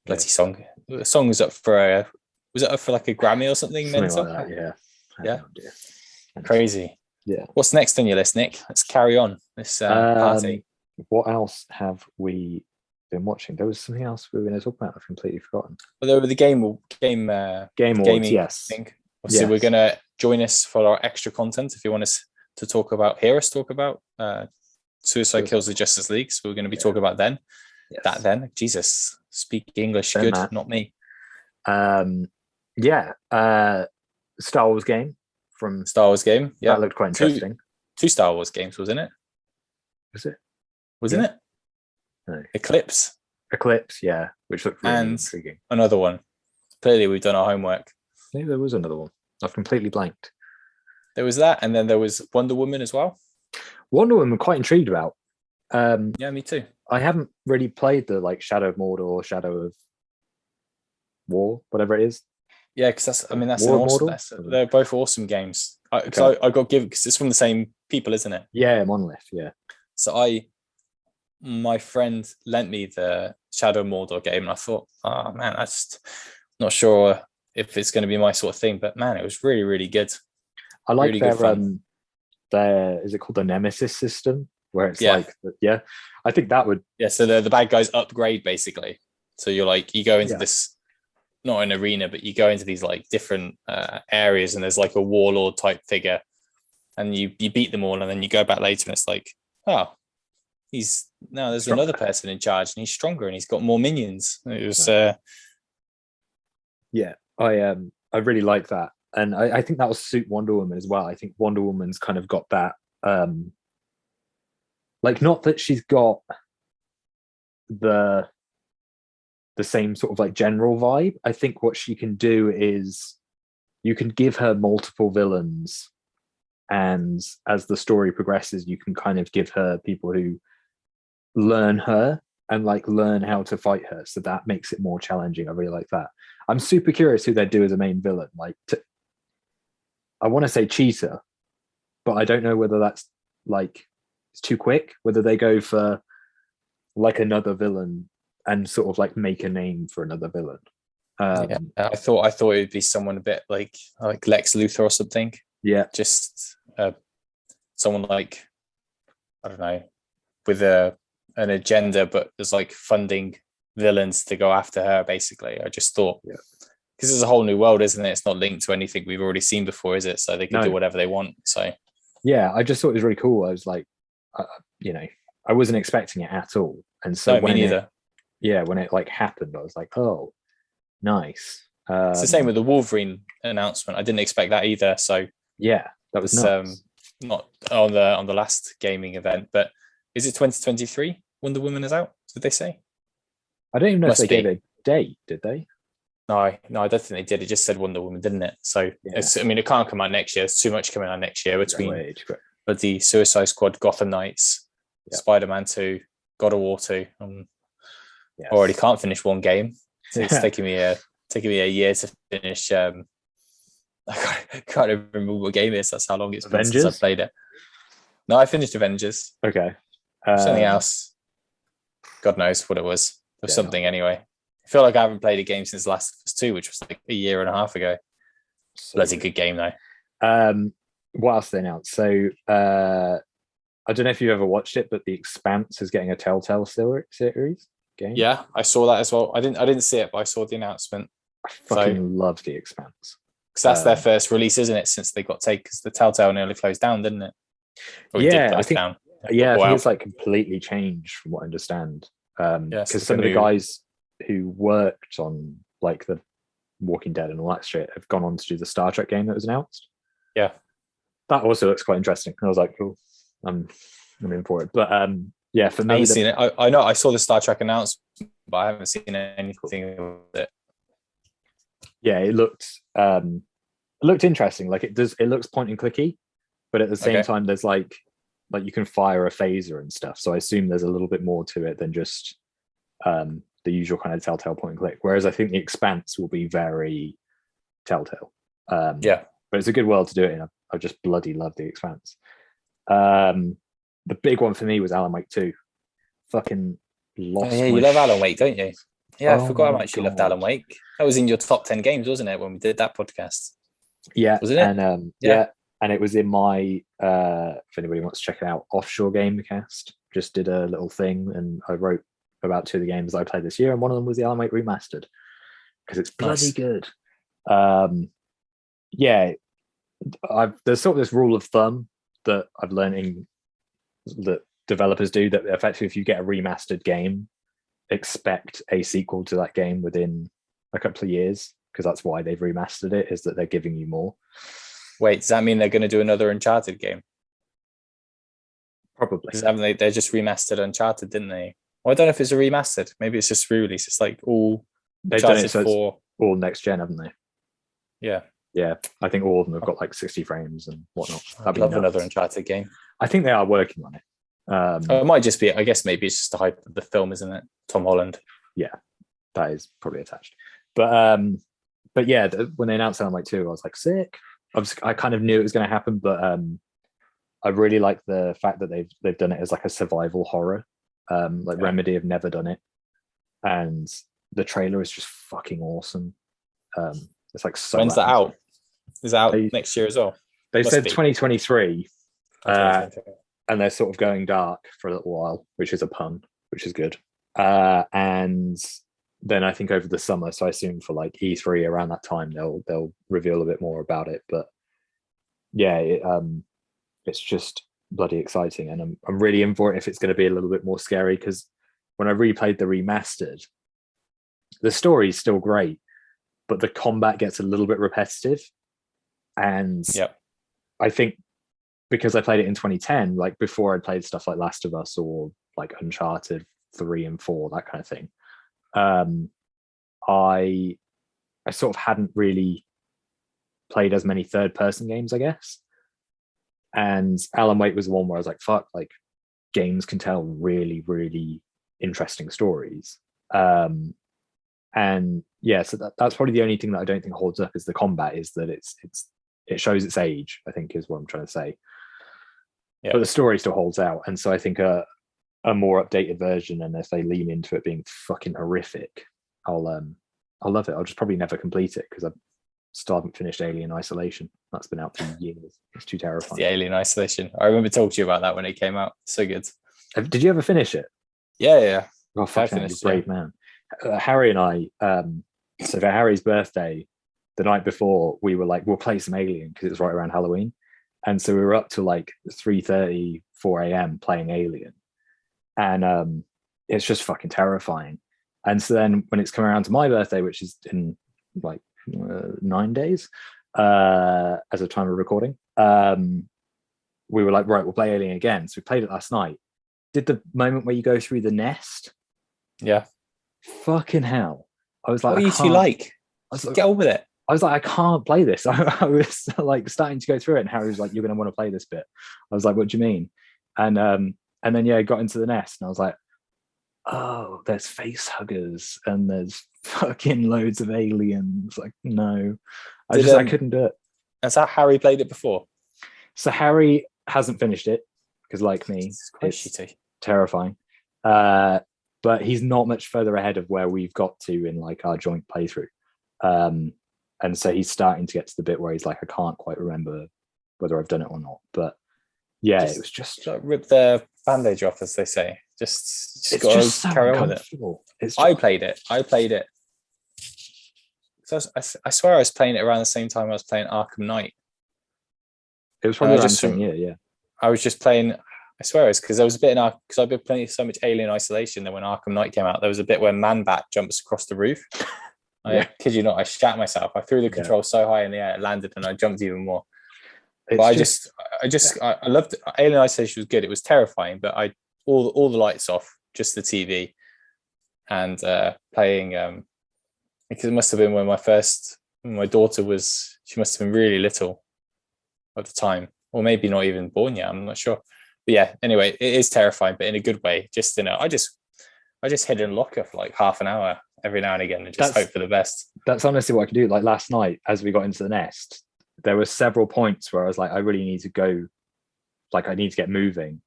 bloody song. The song was up for was it up for like a Grammy or something? Something like that, yeah. Crazy. Yeah. What's next on your list, Nick? Let's carry on this party. What else have we been watching? There was something else we were going to talk about. I've completely forgotten. Well, there were the game awards, yes. Thing. So we're going to join us for our extra content. If you want us to talk about Suicide Kills the Justice League, so we're going to be talking about Jesus, speak English good, not me. Star Wars game. Star Wars game, that looked quite interesting. Two Star Wars games, wasn't it? Was it? wasn't it? No. Eclipse. Eclipse, yeah, which looked really And intriguing. another one. Clearly, we've done our homework. Maybe there was another one. I've completely blanked. There was that, and then there was Wonder Woman as well. Wonder Woman I'm quite intrigued about. Yeah, me too. I haven't really played the like Shadow of Mordor, Shadow of War, whatever it is. Yeah, because that's an War awesome. Immortal? They're both awesome games. Okay. I got give because it's from the same people, isn't it? Yeah, Monolith. Yeah. So my friend lent me the Shadow of Mordor game, and I thought, oh man, I just not sure if it's going to be my sort of thing. But man, it was really, really good. I like Really their good fun. their is it called the Nemesis system, where it's Yeah. like I think that would Yeah, so the bad guys upgrade basically. So you're like you go into Yeah. this not an arena, but you go into these like different areas, and there's like a warlord type figure, and you beat them all, and then you go back later, and it's like, oh, there's Stronger. another person in charge, and he's stronger, and he's got more minions. It was yeah, I really like that, and I think that will suit Wonder Woman as well. I think Wonder Woman's kind of got that like, not that she's got the same sort of like general vibe. I think what she can do is you can give her multiple villains, and as the story progresses, you can kind of give her people who learn her and like learn how to fight her, so that makes it more challenging. I really like that. I'm super curious who they'd do as a main villain. Like, I want to say Cheetah, but I don't know whether that's like it's too quick. Whether they go for like another villain and sort of like make a name for another villain. yeah. I thought it would be someone a bit like Lex Luthor or something. Yeah, Just someone like, I don't know, with an agenda, but there's like funding villains to go after her. Basically, I just thought, because it's a whole new world, isn't it? It's not linked to anything we've already seen before, is it? So they can do whatever they want. So yeah, I just thought it was really cool. I was like, I wasn't expecting it at all, and so me neither. When it like happened, I was like, oh, nice. It's the same with the Wolverine announcement. I didn't expect that either. So yeah, that was nuts. Not on the last gaming event, but is it 2023? Wonder Woman is out. Did they say? I don't even know if they gave a date. Did they? No, I don't think they did. It just said Wonder Woman, didn't it? So it can't come out next year. There's too much coming out next year between the Suicide Squad, Gotham Knights, Spider-Man 2, God of War 2. I already can't finish one game. So it's taking me a year to finish. I can't remember what game it is. That's how long it's been since I played it. No, I finished Avengers. Okay. Something else. God knows what it was. It was something anyway. I feel like I haven't played a game since Last of Us 2, which was like a year and a half ago. So that's a good game though. What else they announced? So I don't know if you ever watched it, but The Expanse is getting a Telltale series game. Yeah, I saw that as well. I didn't see it, but I saw the announcement. I fucking love The Expanse. Because that's their first release, isn't it? Since they got taken, because the Telltale nearly closed down, didn't it? I think it's like completely changed from what I understand. Because some of the guys who worked on like the Walking Dead and all that shit have gone on to do the Star Trek game that was announced. Yeah, that also looks quite interesting. I was like, cool, I'm in for it. But for me, I haven't seen it. I know I saw the Star Trek announcement, but I haven't seen anything with it. Yeah, it looked interesting. Like it looks point and clicky, but at the same time, there's like you can fire a phaser and stuff. So I assume there's a little bit more to it than just the usual kind of Telltale point and click. Whereas I think The Expanse will be very Telltale. But it's a good world to do it in. I just bloody love The Expanse. The big one for me was Alan Wake 2. Fucking lost. You love Alan Wake, don't you? Yeah, I forgot how much you loved Alan Wake. That was in your top 10 games, wasn't it, when we did that podcast? Yeah, wasn't it? And and it was in my if anybody wants to check it out, Offshore Gamecast. Just did a little thing, and I wrote about 2 of the games I played this year, and one of them was the Alan Wake remastered because it's bloody good. There's sort of this rule of thumb that I've learned that developers do, that effectively if you get a remastered game, expect a sequel to that game within a couple of years, because that's why they've remastered it, is that they're giving you more. Wait, does that mean they're going to do another Uncharted game? Probably. Because haven't they just remastered Uncharted, didn't they? Well, I don't know if it's a remastered. Maybe it's just re-release. It's like all They've done Uncharted it so 4. it's all next gen, haven't they? Yeah. Yeah, I think all of them have got like 60 frames and whatnot. I'd love another Uncharted game. I think they are working on it. It might just be, I guess maybe it's just the hype of the film, isn't it? Tom Holland. Yeah, that is probably attached. But yeah, when they announced Alan Wake 2, I was like, sick. I kind of knew it was going to happen, but I really like the fact that they've done it as like a survival horror. Remedy have never done it, and the trailer is just fucking awesome. It's like so. When's that out? Is that out next year as well? They said 2023, 2023. And they're sort of going dark for a little while, which is a pun, which is good. And then I think over the summer, so I assume for like E3 around that time, they'll reveal a bit more about it. But yeah, it's just bloody exciting, and I'm really in for it if it's going to be a little bit more scary, because when I replayed the remastered, the story is still great, but the combat gets a little bit repetitive. And I think because I played it in 2010, like before I'd played stuff like Last of Us or like Uncharted 3 and 4, that kind of thing, I sort of hadn't really played as many third-person games, I guess. And Alan Wake was the one where I was like, fuck, like games can tell really, really interesting stories. And yeah, so that's probably the only thing that I don't think holds up is the combat, is that it shows its age, I think is what I'm trying to say. But the story still holds out. And so I think a more updated version, and if they lean into it being fucking horrific, I'll love it. I'll just probably never complete it because I still haven't finished Alien Isolation. That's been out for years. It's too terrifying. The Alien Isolation. I remember talking to you about that when it came out. So good. Did you ever finish it? Yeah. Oh, fuck, brave man. Harry and I, so for Harry's birthday, the night before, we were like, we'll play some Alien because it's right around Halloween. And so we were up to like 3:30, 4 a.m. playing Alien. And it's just fucking terrifying. And so then when it's coming around to my birthday, which is in like 9 days, as a time of recording, we were like, right, we'll play Alien again. So we played it last night. Did the moment where you go through the nest. Yeah. Fucking hell. I was like, what are you two like? Get on with it. I was like, I can't play this. I was like starting to go through it, and Harry was like, you're going to want to play this bit. I was like, what do you mean? And then, yeah, I got into the nest, and I was like, oh, there's face huggers, and there's fucking loads of aliens. Like, no. I couldn't do it. That's how Harry played it before? So Harry hasn't finished it, because like me, it's quite shitty. Terrifying. But he's not much further ahead of where we've got to in like our joint playthrough. And so he's starting to get to the bit where he's like, I can't quite remember whether I've done it or not. But yeah, it was just rip the bandage off, as they say. Just got to so carry on with it. I played it. So I swear I was playing it around the same time I was playing Arkham Knight. It was probably around the same year, yeah. I was just playing. I swear it was because there was a bit in because I've been playing so much Alien Isolation. Then when Arkham Knight came out, there was a bit where Man-Bat jumps across the roof. I kid you not, I shat myself. I threw the control so high in the air, it landed, and I jumped even more. But I loved it. Alien Isolation was good. It was terrifying, but all the lights off, just the TV, and playing. Because it must have been when my daughter was. She must have been really little at the time, or maybe not even born yet. I'm not sure. But yeah, anyway, it is terrifying, but in a good way. Just I just hid in locker for like half an hour every now and again and just hope for the best. That's honestly what I could do. Like last night, as we got into the nest, there were several points where I was like, I really need to go, like I need to get moving.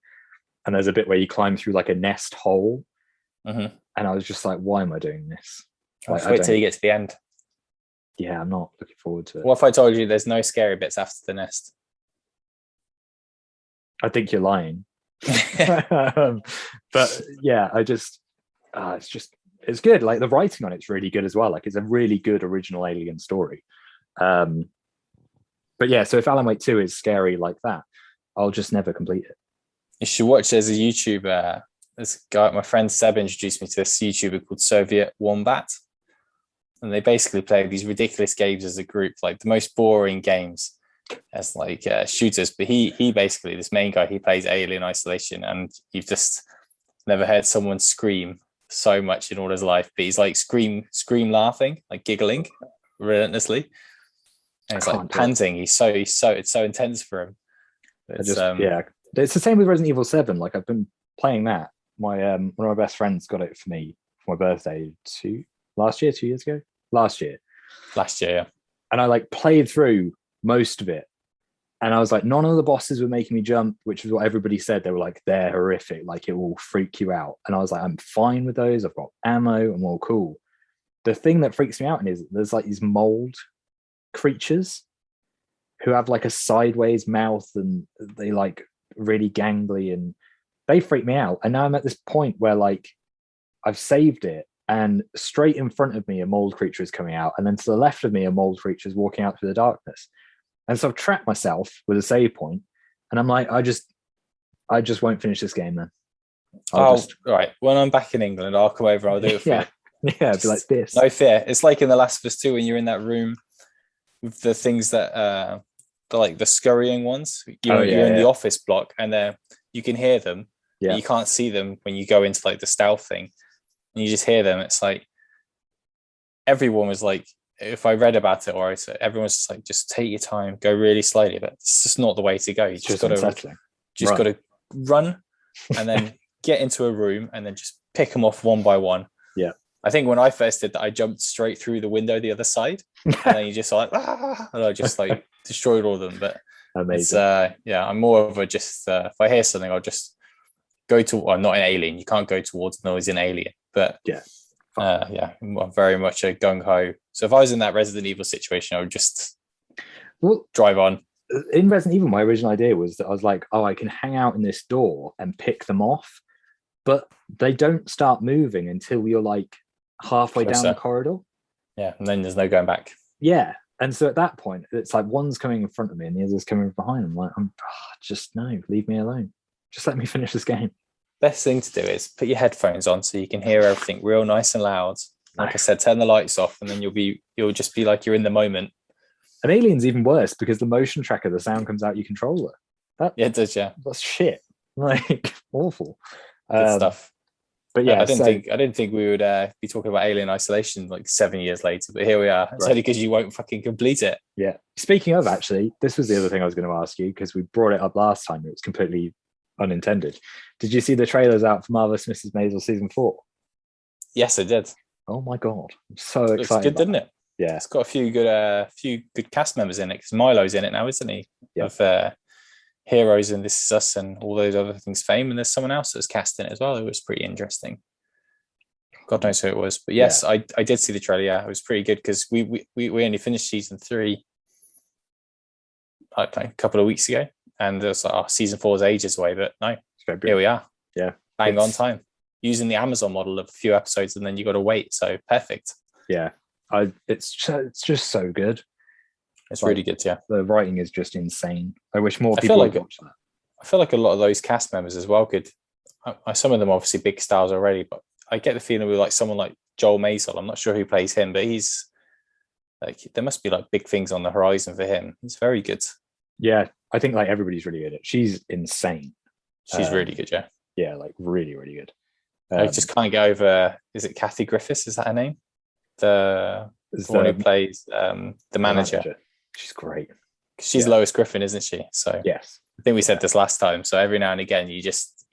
And there's a bit where you climb through like a nest hole. Mm-hmm. And I was just like, why am I doing this? Like, wait till you get to the end. Yeah, I'm not looking forward to it. What if I told you there's no scary bits after the nest? I think you're lying. But yeah, it's good. Like the writing on it's really good as well. Like it's a really good original Alien story. But yeah, so if Alan Wake 2 is scary like that, I'll just never complete it. You should watch. There's a YouTuber. This guy, my friend Seb, introduced me to this YouTuber called Soviet Wombat, and they basically play these ridiculous games as a group, like the most boring games. as like shooters. But he basically, this main guy, he plays Alien Isolation, and you've just never heard someone scream so much in all his life. But he's like scream laughing, like giggling relentlessly, and it's like panting. It's so intense for him. It's it's the same with Resident Evil 7. Like I've been playing that. My one of my best friends got it for me for my birthday 2 years ago. Last year, yeah. And I like played through most of it, and I was like, none of the bosses were making me jump, which is what everybody said. They were like, they're horrific, like it will freak you out. And I was like, I'm fine with those. I've got ammo. I'm all cool. The thing that freaks me out is there's like these mold creatures who have like a sideways mouth, and they like really gangly, and they freak me out. And now I'm at this point where like I've saved it, and straight in front of me a mold creature is coming out, and then to the left of me a mold creature is walking out through the darkness. And so I've trapped myself with a save point, and I'm like, I just won't finish this game then. Right. When I'm back in England, I'll come over. I'll do it for you. Yeah, it'd be like this. No fear. It's like in The Last of Us 2 when you're in that room with the things that the like the scurrying ones. You're in the office block, and you can hear them. Yeah. You can't see them when you go into like the stealth thing, and you just hear them. It's like everyone was like, if I read about it, or everyone's just like, just take your time, go really slowly. But it's just not the way to go. You just got to run, and then get into a room, and then just pick them off one by one. Yeah. I think when I first did that, I jumped straight through the window the other side, and then you just like, and I just like destroyed all of them. But amazing. I'm more of a just if I hear something, I'll just go to. Well, not an Alien. You can't go towards noise in Alien, but I'm very much a gung ho. So if I was in that Resident Evil situation, I would just drive on. In Resident Evil, my original idea was that I was like, I can hang out in this door and pick them off, but they don't start moving until you're like halfway down the corridor. Yeah, and then there's no going back. Yeah, and so at that point, it's like one's coming in front of me and the other's coming behind. I'm like, just no, leave me alone. Just let me finish this game. Best thing to do is put your headphones on so you can hear everything real nice and loud. Like I said, turn the lights off, and then you'll just be like you're in the moment. And Alien's even worse because the motion tracker, the sound comes out your controller. It does, yeah. That's shit. Like awful. Good stuff. But yeah, I didn't think we would be talking about Alien Isolation like 7 years later, but here we are. It's only because you won't fucking complete it. Yeah. Speaking of, actually, this was the other thing I was going to ask you, because we brought it up last time. It was completely unintended. Did you see the trailers out for Marvelous Mrs. Maisel season 4? Yes, I did. Oh my god, I'm so excited! Looks good, didn't it? Yeah, it's got a few good cast members in it, because Milo's in it now, isn't he? Yeah. Of Heroes and This Is Us and all those other things, fame, and there's someone else that's cast in it as well. It was pretty interesting. God knows who it was, but yes, I did see the trailer. Yeah, it was pretty good, because we only finished season 3 like a couple of weeks ago, and there's like, season 4 is ages away, but no, here we are. Yeah, bang on time, using the Amazon model of a few episodes, and then you got to wait. So perfect. Yeah, it's just so good. It's really good. Yeah, the writing is just insane. I wish more people would watch that. I feel like a lot of those cast members as well could. Some of them are obviously big stars already, but I get the feeling with like someone like Joel Maisel. I'm not sure who plays him, but he's like, there must be like big things on the horizon for him. He's very good. Yeah, I think like everybody's really good at it. She's insane. She's really good. Yeah. Yeah, like really, really good. I just can't get over. Is it Kathy Griffiths? Is that her name? The one who plays the manager. She's great. She's Lois Griffin, isn't she? So yes, I think we said this last time. So every now and again, you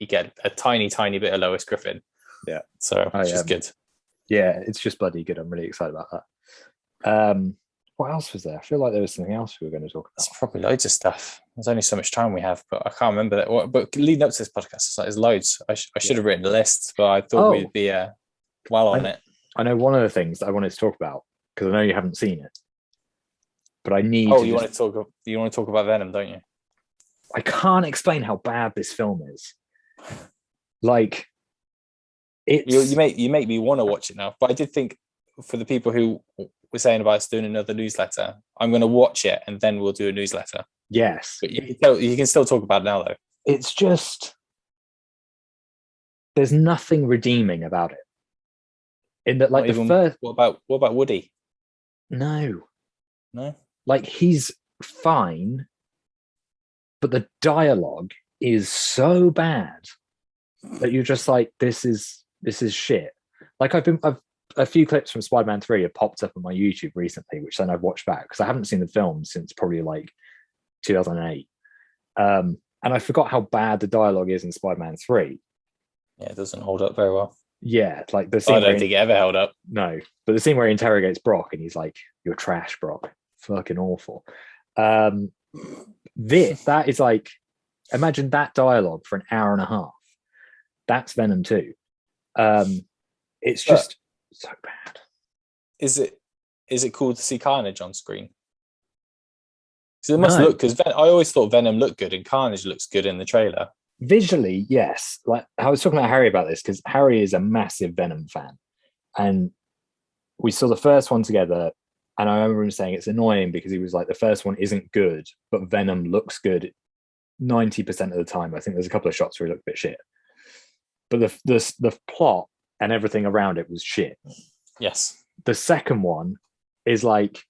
get a tiny bit of Lois Griffin. Yeah. So it's just good. Yeah, it's just bloody good. I'm really excited about that. What else was there? I feel like there was something else we were going to talk about. There's probably loads of stuff. There's only so much time we have, but I can't remember that. But leading up to this podcast, there's loads. I should have written a list, but I thought we'd be well on it. I know one of the things that I wanted to talk about, because I know you haven't seen it, but I need. You want to talk about Venom, don't you? I can't explain how bad this film is. Like, you make me want to watch it now. But I did think, for the people who were saying about us doing another newsletter, I'm going to watch it and then we'll do a newsletter. Yes, but you can still talk about it now, though. It's just, there's nothing redeeming about it. In that, like, what about Woody? No, like, he's fine, but the dialogue is so bad that you're just like, this is shit. Like I've a few clips from Spider-Man 3 have popped up on my YouTube recently, which then I've watched back because I haven't seen the film since probably like 2008. And I forgot how bad the dialogue is in Spider-Man 3. Yeah, it doesn't hold up very well. Yeah, like the scene. I don't think it ever held up. No, but the scene where he interrogates Brock and he's like, "You're trash, Brock. Fucking awful." That is like, imagine that dialogue for an hour and a half. That's Venom 2. It's just so bad. Is it cool to see Carnage on screen? So it must look, because I always thought Venom looked good and Carnage looks good in the trailer. Visually, yes. Like I was talking to Harry about this because Harry is a massive Venom fan, and we saw the first one together. And I remember him saying it's annoying because he was like, the first one isn't good, but Venom looks good 90% of the time. I think there's a couple of shots where he looked a bit shit, but the plot and everything around it was shit. Yes. The second one is like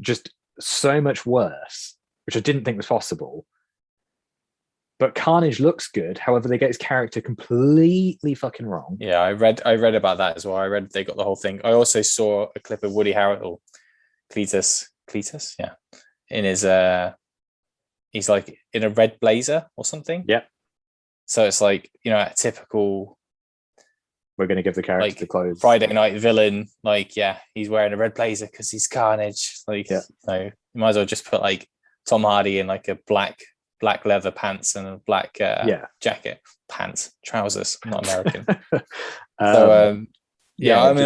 just so much worse, which I didn't think was possible. But Carnage looks good. However, they get his character completely fucking wrong. Yeah, I read about that as well. I read they got the whole thing. I also saw a clip of Woody Harrelson, Cletus, yeah, in his he's like in a red blazer or something. Yeah. So it's like, a typical. We're going to give the character like the clothes. Friday night villain. Like, yeah, he's wearing a red blazer because he's Carnage. Like, you might as well just put like Tom Hardy in like a black leather pants and a black jacket, trousers. I'm not American. I mean,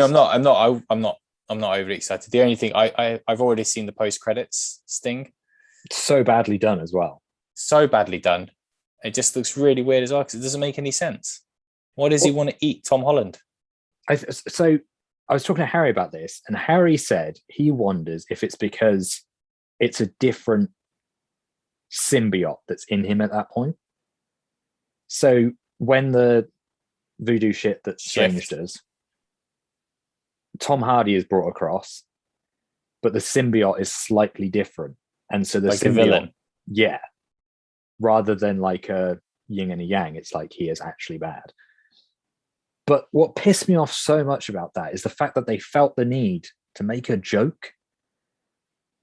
I'm not overly excited. The only thing I've already seen the post credits sting. So badly done as well. So badly done. It just looks really weird as well because it doesn't make any sense. Why does he want to eat Tom Holland? So I was talking to Harry about this, and Harry said he wonders if it's because it's a different symbiote that's in him at that point. So when the voodoo shit that Strange does, Tom Hardy is brought across, but the symbiote is slightly different. And so the like symbiote, a villain. Yeah. Rather than like a yin and a yang, it's like he is actually bad. But what pissed me off so much about that is the fact that they felt the need to make a joke.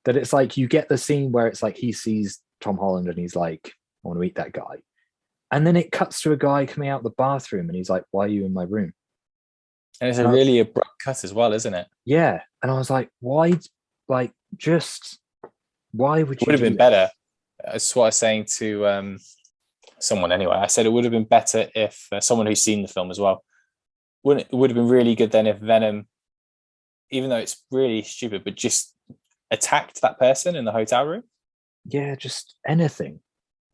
That it's like you get the scene where it's like he sees Tom Holland and he's like, I want to eat that guy. And then it cuts to a guy coming out the bathroom and he's like, why are you in my room? And it's a really abrupt cut as well, isn't it? Yeah. And I was like, why? Like, just why would you? Would have been better. That's what I was saying to someone anyway. I said it would have been better if someone who's seen the film as well. It would have been really good then if Venom, even though it's really stupid, but just attacked that person in the hotel room. Yeah, just anything.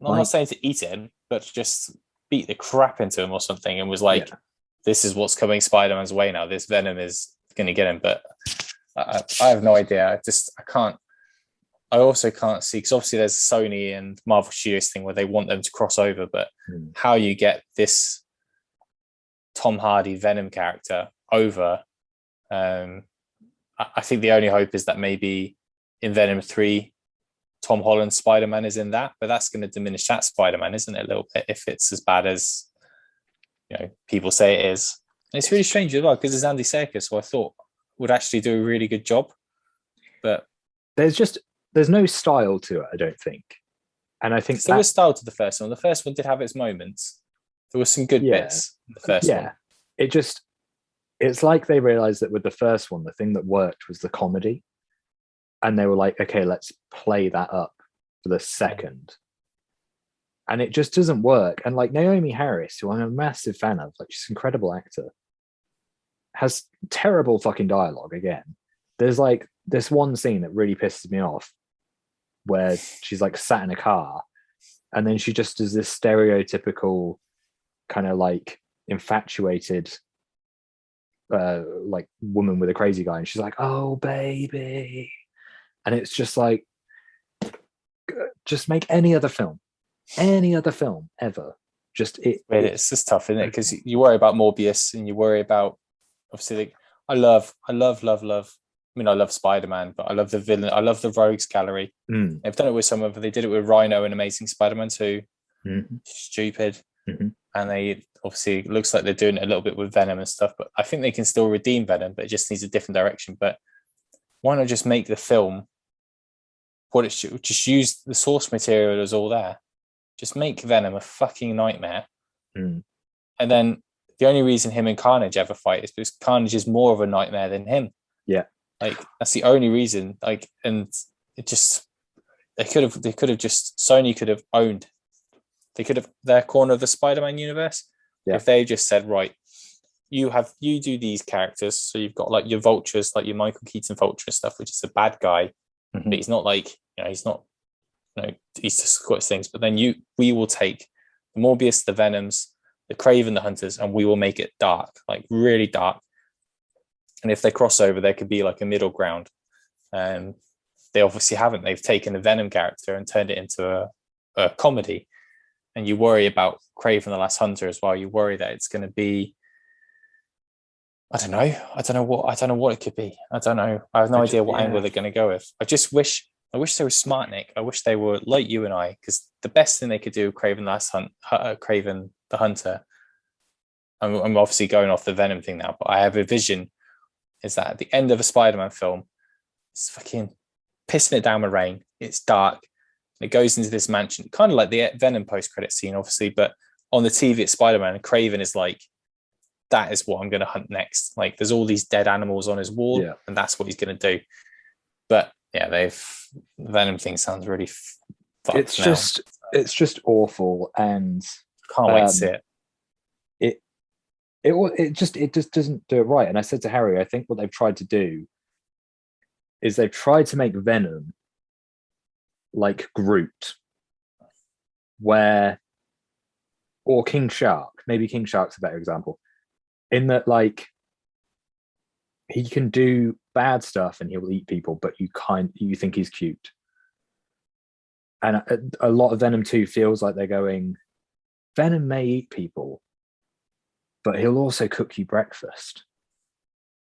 I'm not saying to eat him, but just beat the crap into him or something and was like, this is what's coming Spider-Man's way now. This Venom is going to get him. But I have no idea. I also can't see, because obviously there's Sony and Marvel Studios thing where they want them to cross over, but how you get this Tom Hardy Venom character over, I think the only hope is that maybe in Venom 3, Tom Holland's Spider-Man is in that, but that's going to diminish that Spider-Man, isn't it, a little bit, if it's as bad as people say it is. And it's really strange as well, because it's Andy Serkis, who I thought would actually do a really good job. But there's no style to it, I don't think. And I think there was style to the first one. The first one did have its moments. There were some good bits in the first one. It's like they realized that with the first one, the thing that worked was the comedy. And they were like, okay, let's play that up for the second. And it just doesn't work. And like Naomi Harris, who I'm a massive fan of, like she's an incredible actor, has terrible fucking dialogue again. There's like this one scene that really pisses me off where she's like sat in a car and then she just does this stereotypical kind of like infatuated like woman with a crazy guy, and she's like, oh baby, and it's just like, just make any other film ever. It's just tough, isn't it? Because you worry about Morbius and you worry about, obviously, I love mean, I love Spider-Man, but I love the villain. I love the Rogues Gallery. They've done it with some of. They did it with Rhino and Amazing Spider-Man 2. Stupid. And they obviously looks like they're doing it a little bit with Venom and stuff. But I think they can still redeem Venom, but it just needs a different direction. But why not just make the film what it should? Just use the source material that's all there. Just make Venom a fucking nightmare. And then the only reason him and Carnage ever fight is because Carnage is more of a nightmare than him. Yeah. Like, that's the only reason. Like, and it just, they could have just, Sony could have owned, they could have their corner of the Spider-Man universe. Yeah. If they just said, right, you do these characters. So you've got like your Vultures, like your Michael Keaton Vulture stuff, which is a bad guy, but he's not like, he's not, he's just got his things. But then we will take the Morbius, the Venoms, the Kraven, the Hunters, and we will make it dark, like really dark. And if they cross over, there could be like a middle ground. They obviously haven't. They've taken a Venom character and turned it into a comedy. And you worry about Kraven the Last Hunter as well. You worry that it's going to be, I don't know what it could be. I don't know. I have no idea what angle they're going to go with. I wish they were smart, Nick. I wish they were like you and I, because the best thing they could do with Kraven the Hunter, I'm obviously going off the Venom thing now, but I have a vision, is that at the end of a Spider-Man film, it's fucking pissing it down with rain. It's dark. And it goes into this mansion, kind of like the Venom post-credit scene, obviously, but on the TV, it's Spider-Man, and Kraven is like, that is what I'm going to hunt next. Like, there's all these dead animals on his wall, and that's what he's going to do. But yeah, the Venom thing sounds really fucked. It's just awful, and can't wait to see it. It just doesn't do it right. And I said to Harry, I think what they've tried to do is they've tried to make Venom like Groot, or King Shark. Maybe King Shark's a better example, in that like he can do bad stuff and he'll eat people, but you think he's cute. And a lot of Venom 2 feels like they're going, Venom may eat people, but he'll also cook you breakfast.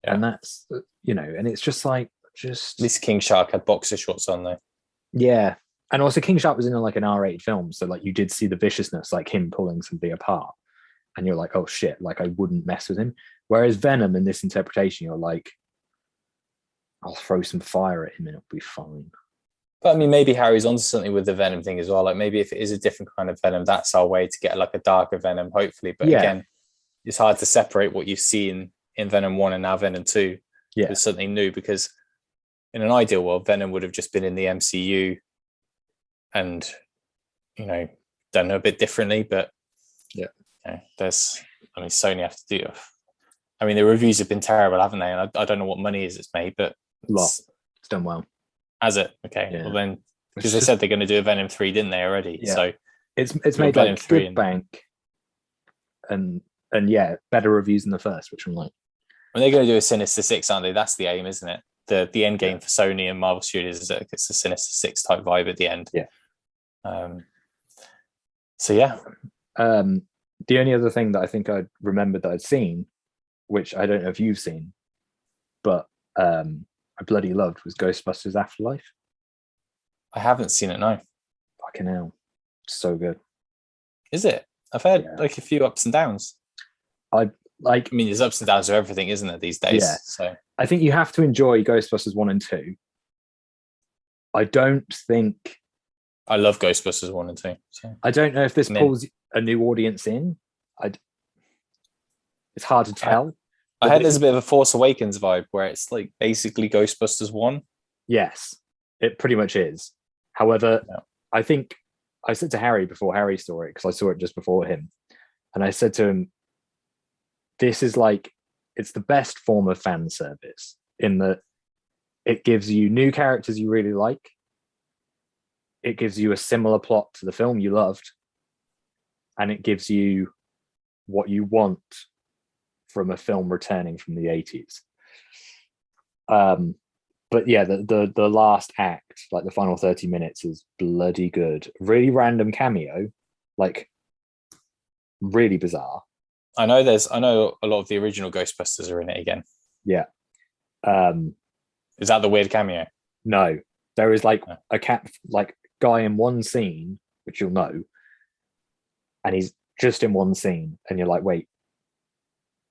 And that's, and it's just like, at least King Shark had boxer shorts on though. Yeah. And also King Shark was in like an R-rated film. So like you did see the viciousness, like him pulling somebody apart. And you're like, oh shit, like I wouldn't mess with him. Whereas Venom in this interpretation, you're like, I'll throw some fire at him and it'll be fine. But I mean, maybe Harry's onto something with the Venom thing as well. Like maybe if it is a different kind of Venom, that's our way to get like a darker Venom, hopefully. But again, it's hard to separate what you've seen in Venom 1 and now Venom 2 with something new, because in an ideal world, Venom would have just been in the MCU and, done a bit differently. But Sony have to do it. I mean, the reviews have been terrible, haven't they? And I don't know what money it's made, but it's done well. Has it? Okay. Yeah. Well then, because they said they're going to do a Venom 3, didn't they already? Yeah. So it's made Venom like 3 good bank and better reviews than the first, which I'm like. When they're going to do a Sinister 6, aren't they? That's the aim, isn't it? The end game for Sony and Marvel Studios is that it's a Sinister 6 type vibe at the end. Yeah. The only other thing that I think I remembered that I'd seen, which I don't know if you've seen, but I bloody loved, was Ghostbusters Afterlife. I haven't seen it, no. Fucking hell. So good. Is it? I've heard like a few ups and downs. I mean, there's ups and downs of everything, isn't it, these days? Yeah. So I think you have to enjoy Ghostbusters 1 and 2. I don't think... I love Ghostbusters 1 and 2. So. I don't know if this pulls a new audience in. It's hard to tell. I heard there's a bit of a Force Awakens vibe where it's like basically Ghostbusters 1. Yes, it pretty much is. However, I think I said to Harry before Harry saw it, because I saw it just before him, and I said to him, this is like, it's the best form of fan service in that it gives you new characters you really like. It gives you a similar plot to the film you loved, and it gives you what you want from a film returning from the 80s. But yeah, the last act, like the final 30 minutes, is bloody good. Really random cameo, like really bizarre. I know a lot of the original Ghostbusters are in it again. Yeah. Is that the weird cameo? No, there is like No. a cat like guy in one scene, which you'll know, and he's just in one scene, and you're like, wait,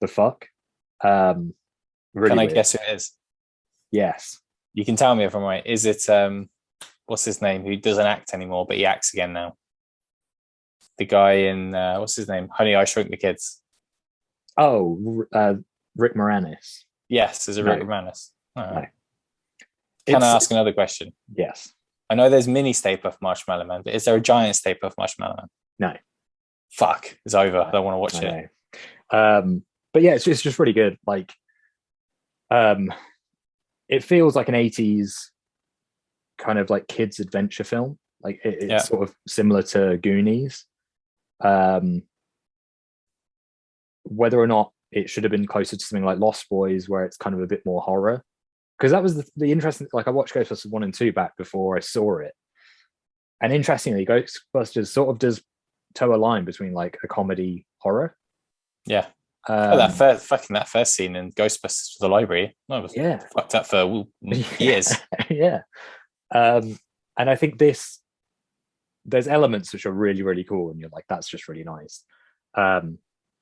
the fuck? Really Can I weird. guess who it is? Yes. You can tell me if I'm right. Is it what's his name? Who doesn't act anymore, but he acts again now? The guy in what's his name? Honey, I Shrunk the Kids. Oh, Rick Moranis. Yes, is it Rick Moranis? All right. No. Can I ask another question? Yes. I know there's mini Stay Puft Marshmallow Man, but is there a giant Stay Puft Marshmallow Man? No. Fuck, it's over. I don't want to watch it. But yeah, it's just really good. Like, it feels like an 80s kind of like kids adventure film. Like it's sort of similar to Goonies. Whether or not it should have been closer to something like Lost Boys, where it's kind of a bit more horror, because that was the interesting. Like I watched Ghostbusters 1 and 2 back before I saw it, and interestingly, Ghostbusters sort of does toe a line between like a comedy horror. Yeah. That first scene in Ghostbusters for the library. I was fucked up for years. Yeah. And I think there's elements which are really, really cool, and you're like, that's just really nice.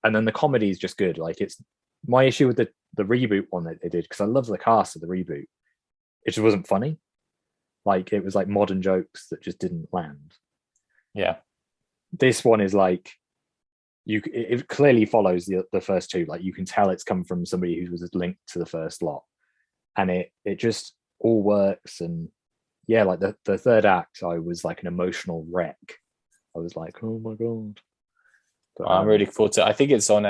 And then the comedy is just good. Like, it's my issue with the reboot one that they did, because I love the cast of the reboot. It just wasn't funny. Like, it was like modern jokes that just didn't land. Yeah. This one is like, it clearly follows the first two. Like, you can tell it's come from somebody who was linked to the first lot, and it just all works. And yeah, like the third act, I was like an emotional wreck. I was like, oh my god. But, I'm really looking forward to it. I think it's on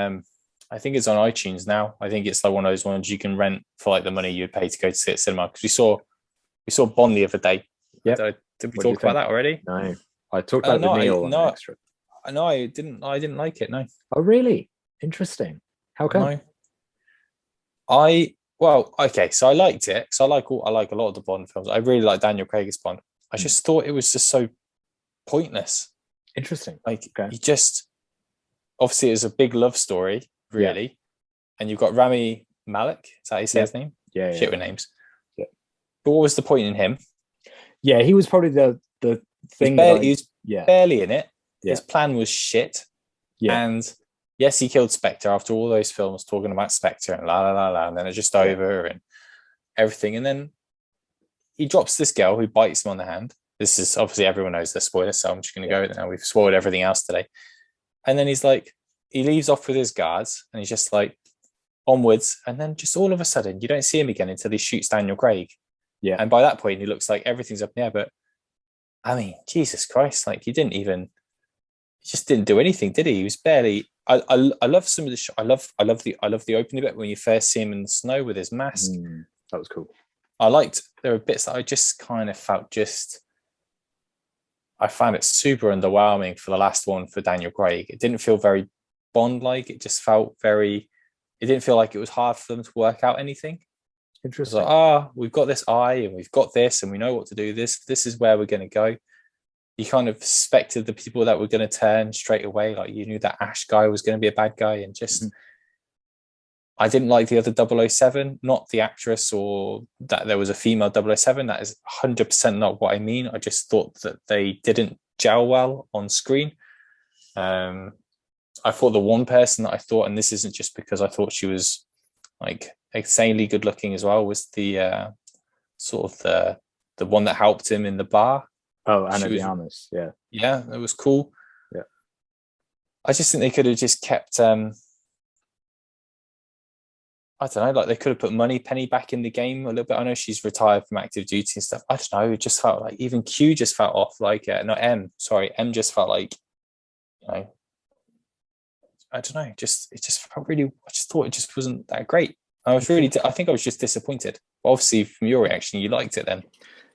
iTunes now. I think it's like one of those ones you can rent for like the money you'd pay to go to see it at cinema. Because we saw Bond the other day. Yeah. Did we talk about that already? No. I talked about it with Neil on extra. No, I didn't like it, no. Oh really? Interesting. How come? No. Okay, so I liked it. So I like a lot of the Bond films. I really like Daniel Craig's Bond. I just thought it was just so pointless. Interesting. Like, you just, obviously it's a big love story, really. Yeah. And you've got Rami Malek. Is that how you say his name? Yeah. Shit with names. Yeah. But what was the point in him? Yeah, he was probably the thing. He was barely in it. Yeah. His plan was shit. Yeah. And yes, he killed Spectre after all those films talking about Spectre and la la la la, and then it's just over and everything. And then he drops this girl who bites him on the hand. This is obviously, everyone knows the spoiler, so I'm just going to go with it now. We've spoiled everything else today. And then he's like, he leaves off with his guards and he's just like onwards. And then just all of a sudden, you don't see him again until he shoots Daniel Craig. Yeah. And by that point, he looks like everything's up in the air. But I mean, Jesus Christ, like he just didn't do anything, did he? He was barely. I love some of the shot. I love the opening bit when you first see him in the snow with his mask. That was cool. There were bits that I just kind of felt I found it super underwhelming for the last one for Daniel Craig. It didn't feel very Bond-like. It just felt it didn't feel like it was hard for them to work out anything. Interesting. It was like, we've got this eye and we've got this and we know what to do. This is where we're going to go. You kind of suspected the people that were going to turn straight away. Like, you knew that Ash guy was going to be a bad guy, and just I didn't like the other 007, not the actress or that there was a female 007. That is 100% not what I mean. I just thought that they didn't gel well on screen. I thought the one person that I thought, and this isn't just because I thought she was like insanely good looking as well, was the sort of the one that helped him in the bar. Oh, Ana de Armas, yeah. Yeah, it was cool. Yeah. I just think they could have just kept I don't know, like they could have put Penny back in the game a little bit. I know she's retired from active duty and stuff. I don't know, it just felt like even Q just felt off, like not M, sorry, M just felt like, you know, I don't know, it just felt really, I just thought it just wasn't that great. I think I was just disappointed. Obviously, from your reaction, you liked it then.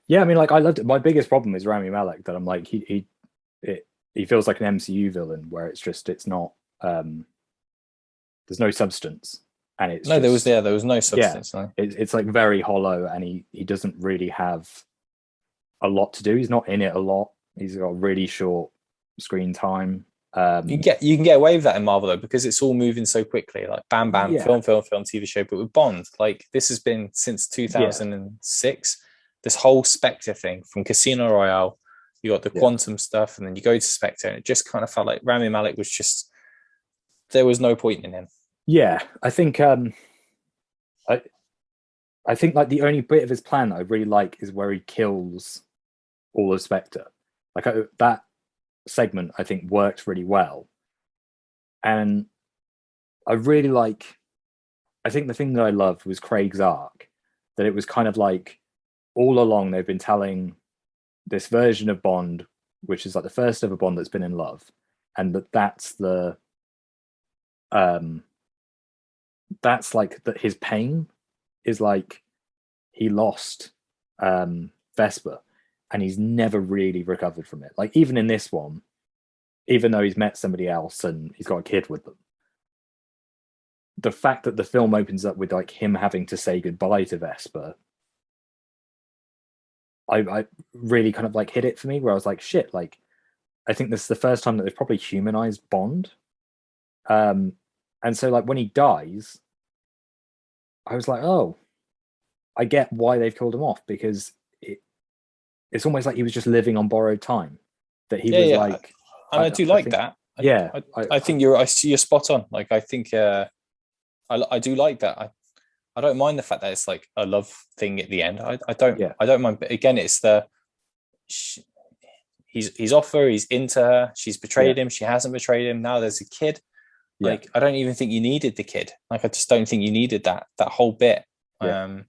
Yeah, I mean, like, I loved it. My biggest problem is Rami Malek, that I'm like, he feels like an MCU villain, where it's not, there's no substance, and it's there was no substance. Yeah, no. It's like very hollow, and he doesn't really have a lot to do. He's not in it a lot. He's got really short screen time. You can get away with that in Marvel though, because it's all moving so quickly. Like bam, bam, Yeah. film, TV show. But with Bond, like this has been since 2006. This whole Spectre thing from Casino Royale, you got the quantum stuff, and then you go to Spectre, and it just kind of felt like Rami Malek was just, there was no point in him. Yeah, I think I think like the only bit of his plan that I really like is where he kills all of Spectre. Like that segment, I think worked really well, and I really like. I think the thing that I loved was Craig's arc, that it was kind of like all along they've been telling this version of Bond, which is like the first ever Bond that's been in love, and that's the that's like that his pain is like he lost Vesper and he's never really recovered from it. Like even in this one, even though he's met somebody else and he's got a kid with them, the fact that the film opens up with like him having to say goodbye to Vesper, I really kind of like hit it for me, where I was like, shit, like I think this is the first time that they've probably humanized Bond. And so like when he dies, I was like, oh, I get why they've killed him off, because it's almost like he was just living on borrowed time. That he was like, and I do like that. I think you're spot on. Like I think I do like that. I don't mind the fact that it's like a love thing at the end. I don't mind. But again, it's he's off her, he's into her, she's betrayed him, she hasn't betrayed him. Now there's a kid. Like I don't even think you needed the kid. Like I just don't think you needed that whole bit. I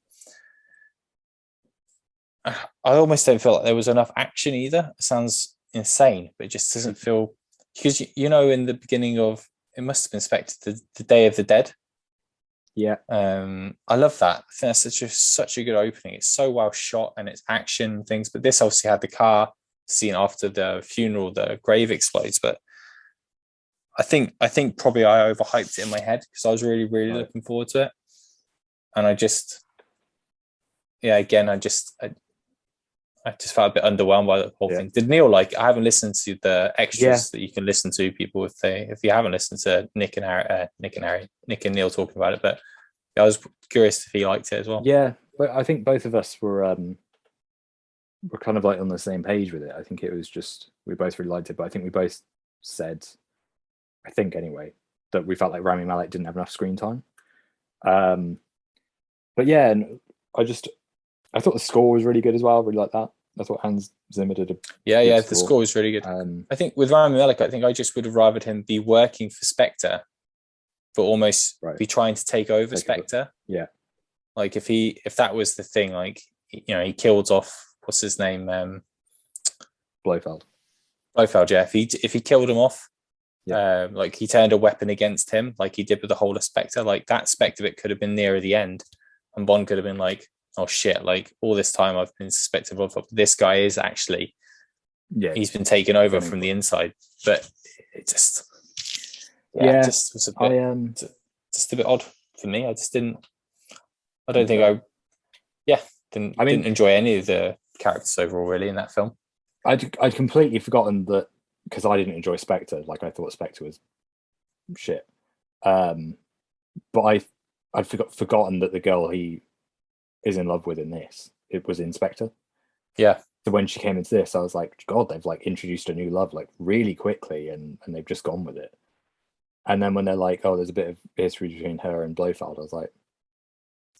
almost don't feel like there was enough action either. It sounds insane, but it just doesn't feel, because in the beginning of, it must have been Spectre, the Day of the Dead. I love that. I think that's such a good opening. It's so well shot and it's action things, but this obviously had the car scene after the funeral, the grave explodes. But I think probably I overhyped it in my head because I was really, really looking forward to it. And I just felt a bit underwhelmed by the whole thing. Did Neil like? I haven't listened to the extras that you can listen to. People, if you haven't listened to Nick and Neil talking about it, but I was curious if he liked it as well. Yeah, but I think both of us were kind of like on the same page with it. I think it was just we both really liked it, but I think we both said, I think anyway, that we felt like Rami Malek didn't have enough screen time. But yeah, and I thought the score was really good as well. I really like that. I thought Hans Zimmer did a the score was really good. I think with Rami Malek, I think I just would have rathered him be working for Spectre, but almost be trying to take over Spectre. Yeah, like if that was the thing, like he killed off what's his name, Blofeld. Yeah, if he killed him off, like he turned a weapon against him, like he did with the whole of Spectre, like that Spectre bit could have been nearer the end, and Bond could have been like, oh shit, like all this time I've been suspected of this guy is actually he's been taken over from the inside. But it just just was a bit just a bit odd for me. I just didn't didn't enjoy any of the characters overall really in that film. I'd completely forgotten that, because I didn't enjoy Spectre. Like I thought Spectre was shit. But I'd forgotten that the girl he is in love with in this, it was in Spectre. So when she came into this, I was like, God, they've like introduced a new love like really quickly, and they've just gone with it. And then when they're like, oh, there's a bit of history between her and Blofeld, I was like,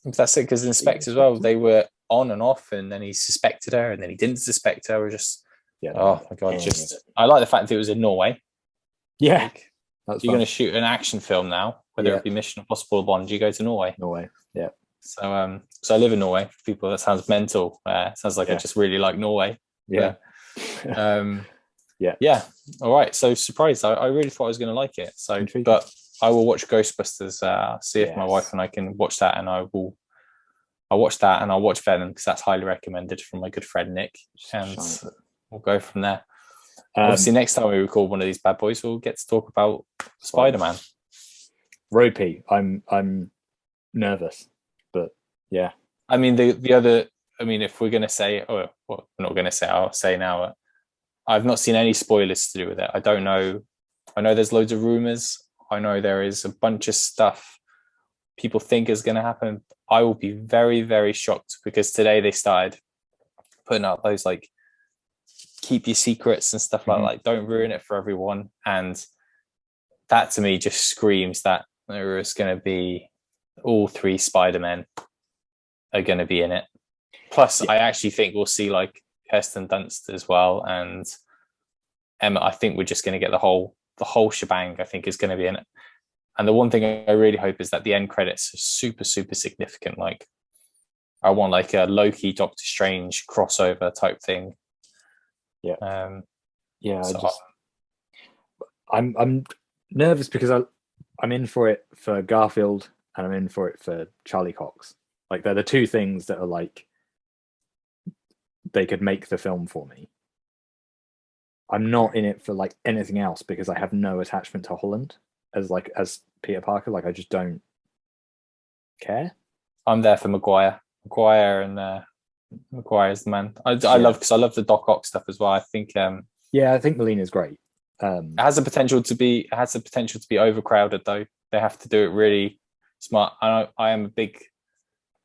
that's it. Because in Spectre as well, they were on and off, and then he suspected her, and then he didn't suspect her. Or just oh my God, I like the fact that it was in Norway. You're going to shoot an action film now, whether it be Mission Impossible or Bond, you go to Norway. So I live in Norway. For people, that sounds mental. Sounds like I just really like Norway. All right. So surprised. I really thought I was going to like it. So, intriguing. But I will watch Ghostbusters. See if my wife and I can watch that, and I'll watch that, and I'll watch Venom because that's highly recommended from my good friend Nick, and we'll go from there. Obviously, next time we record one of these bad boys, we'll get to talk about Spider-Man. Ropey. I'm nervous. But yeah, I mean the other. I mean, if we're going to say, we're not going to say. I'll say now. I've not seen any spoilers to do with it. I don't know I know there's loads of rumors. I know there is a bunch of stuff people think is going to happen. I will be very, very shocked because today they started putting out those like keep your secrets and stuff like don't ruin it for everyone. And that to me just screams that there is going to be all 3 Spider-Men are going to be in it. Plus, I actually think we'll see like Kirsten Dunst as well, and Emma. I think we're just going to get the whole shebang. I think is going to be in it. And the one thing I really hope is that the end credits are super, super significant. Like, I want like a Loki, Doctor Strange crossover type thing. Yeah. So I'm nervous because I'm in for it for Garfield and I'm in for it for Charlie Cox. Like, they're the 2 things that are like they could make the film for me. I'm not in it for like anything else because I have no attachment to Holland as Peter Parker. Like, I just don't care. I'm there for Maguire. Maguire is the man. I love the Doc Ock stuff as well. I think I think Melina's great. It has the potential to be overcrowded though. They have to do it really smart. I am a big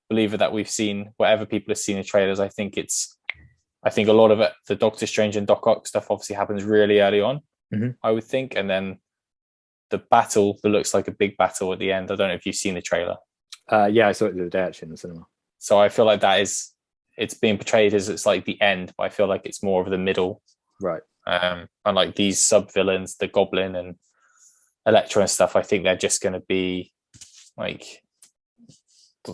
believer that we've seen whatever people have seen in trailers. I think a lot of it, the Doctor Strange and Doc Ock stuff obviously happens really early on, I would think. And then the battle that looks like a big battle at the end. I don't know if you've seen the trailer. I saw it the other day actually in the cinema. So I feel like it's being portrayed as it's like the end, but I feel like it's more of the middle. Right. And like these sub-villains, the Goblin and Elektra and stuff, I think they're just going to be like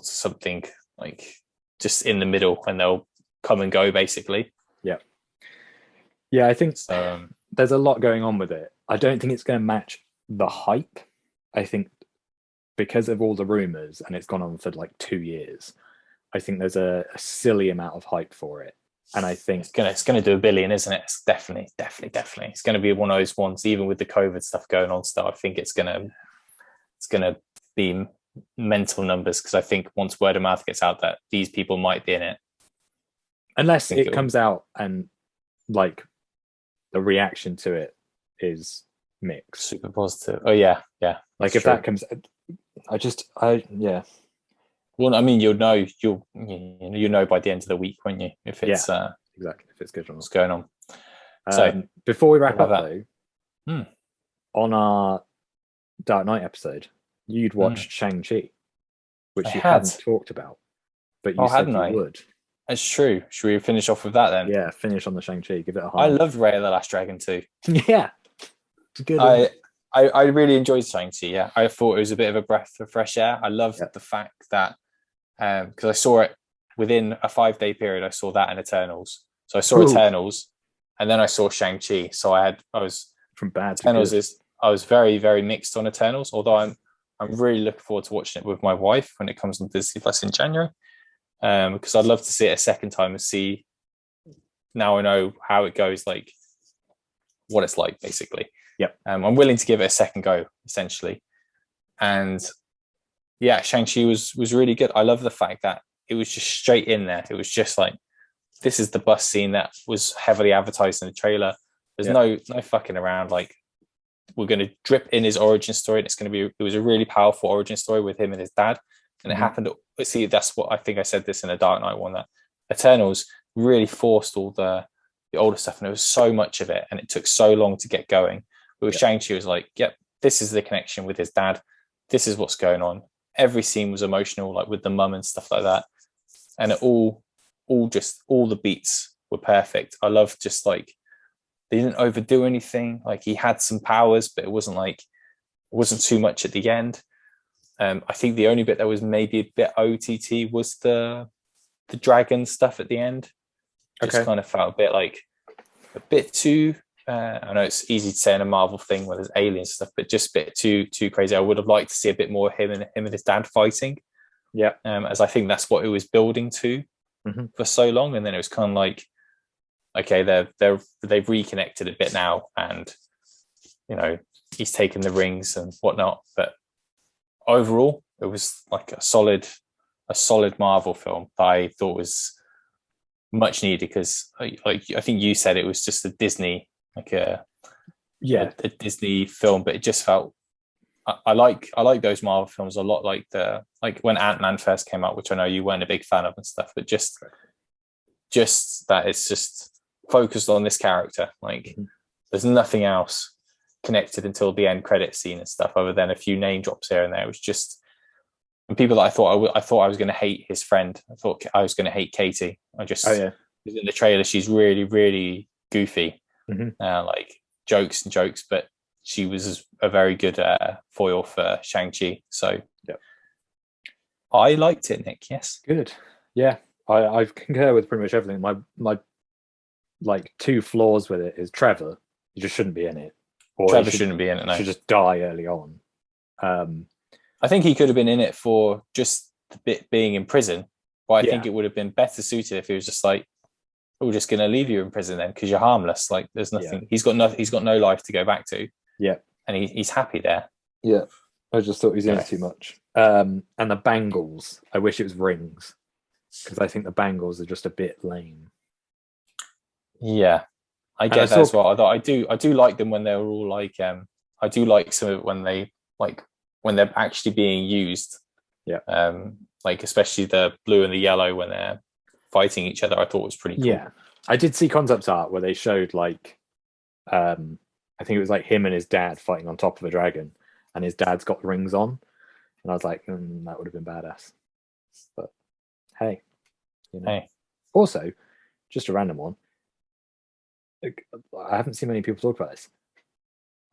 something like just in the middle and they'll come and go basically. Yeah, I think so, there's a lot going on with it. I don't think it's going to match the hype. I think because of all the rumors and it's gone on for like 2 years, I think there's a silly amount of hype for it. And I think it's gonna do $1 billion, isn't it? It's definitely. It's gonna be one of those ones, even with the COVID stuff going on still. I think it's gonna be mental numbers because I think once word of mouth gets out that these people might be in it. Unless it comes out and like the reaction to it is mixed. Super positive. Oh yeah. Like if that comes, yeah. Well, I mean, you'll know by the end of the week, won't you? If it's exactly if it's good or not. What's going on? So before we wrap up, though, on our Dark Knight episode, you'd watched Shang Chi, which you hadn't talked about, but you said you would. That's true. Should we finish off with that then? Yeah, finish on the Shang Chi. Give it a high. I loved Raya the Last Dragon too. Yeah, it's good. I really enjoyed Shang-Chi. Yeah, I thought it was a bit of a breath of fresh air. I loved the fact that because I saw it within a 5-day period. I saw that in Eternals. So I saw Eternals, and then I saw Shang-Chi. So I was from bad to Eternals good. I was very, very mixed on Eternals. Although I'm really looking forward to watching it with my wife when it comes on Disney Plus in January. Because I'd love to see it a second time and see. Now I know how it goes, like what it's like, basically. Yep. I'm willing to give it a second go, essentially. And yeah, Shang-Chi was really good. I love the fact that it was just straight in there. It was just like, this is the bus scene that was heavily advertised in the trailer. There's no fucking around. Like, we're going to drip in his origin story, and it was a really powerful origin story with him and his dad. And it happened. See, that's what I think I said this in a Dark Knight one, that Eternals really forced all the older stuff, and there was so much of it, and it took so long to get going. But with Shang-Chi, it was like, yep, this is the connection with his dad. This is what's going on. Every scene was emotional, like with the mum and stuff like that. And it all the beats were perfect. I love just like, they didn't overdo anything. Like, he had some powers, but it wasn't too much at the end. I think the only bit that was maybe a bit OTT was the dragon stuff at the end. Just kind of felt a bit too. I know it's easy to say in a Marvel thing where there's aliens stuff, but just a bit too crazy. I would have liked to see a bit more of him and his dad fighting. Yeah. As I think that's what it was building to for so long, and then it was kind of like, okay, they've reconnected a bit now, and he's taken the rings and whatnot. But overall, it was like a solid Marvel film that I thought was much needed, because like I think you said, it was just a Disney, like a a Disney film, but it just felt. I like those Marvel films a lot. Like when Ant-Man first came out, which I know you weren't a big fan of and stuff, but just that it's just focused on this character. Like there's nothing else connected until the end credit scene and stuff, other than a few name drops here and there. It was just. And people that I thought I was going to hate his friend. I thought I was going to hate Katie. In the trailer, she's really, really goofy, like jokes, but she was a very good foil for Shang Chi. So I liked it, Nick. Yes, good. Yeah, I concur with pretty much everything. My like two flaws with it is Trevor. He just shouldn't be in it. Or Trevor shouldn't be in it. No, should just die early on. I think he could have been in it for just the bit being in prison, but I think it would have been better suited if he was just like, "We're just going to leave you in prison then because you're harmless." Like there's nothing. He's got no life to go back to. Yeah, and he's happy there. Yeah, I just thought he was in it too much. And the bangles, I wish it was rings because I think the bangles are just a bit lame. Yeah, I get that as well. I do like them when they're all like. I do like some of it when they like. When they're actually being used, like especially the blue and the yellow when they're fighting each other, I thought was pretty cool. Yeah, I did see concept art where they showed like, I think it was like him and his dad fighting on top of a dragon, and his dad's got rings on, and I was like, that would have been badass. But hey, Also, just a random one. I haven't seen many people talk about this.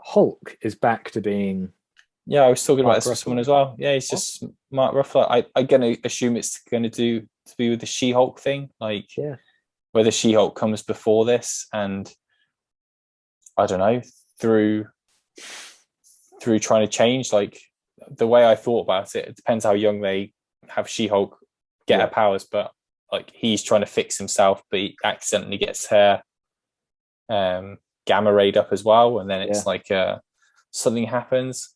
Hulk is back to being. Yeah, I was talking about this with someone as well. Yeah, he's just Mark Ruffalo. I'm going to assume it's going to be with the She-Hulk thing, like whether She-Hulk comes before this, and I don't know through trying to change. Like the way I thought about it, it depends how young they have She-Hulk get her powers, but like he's trying to fix himself, but he accidentally gets her gamma rayed up as well, and then it's like something happens.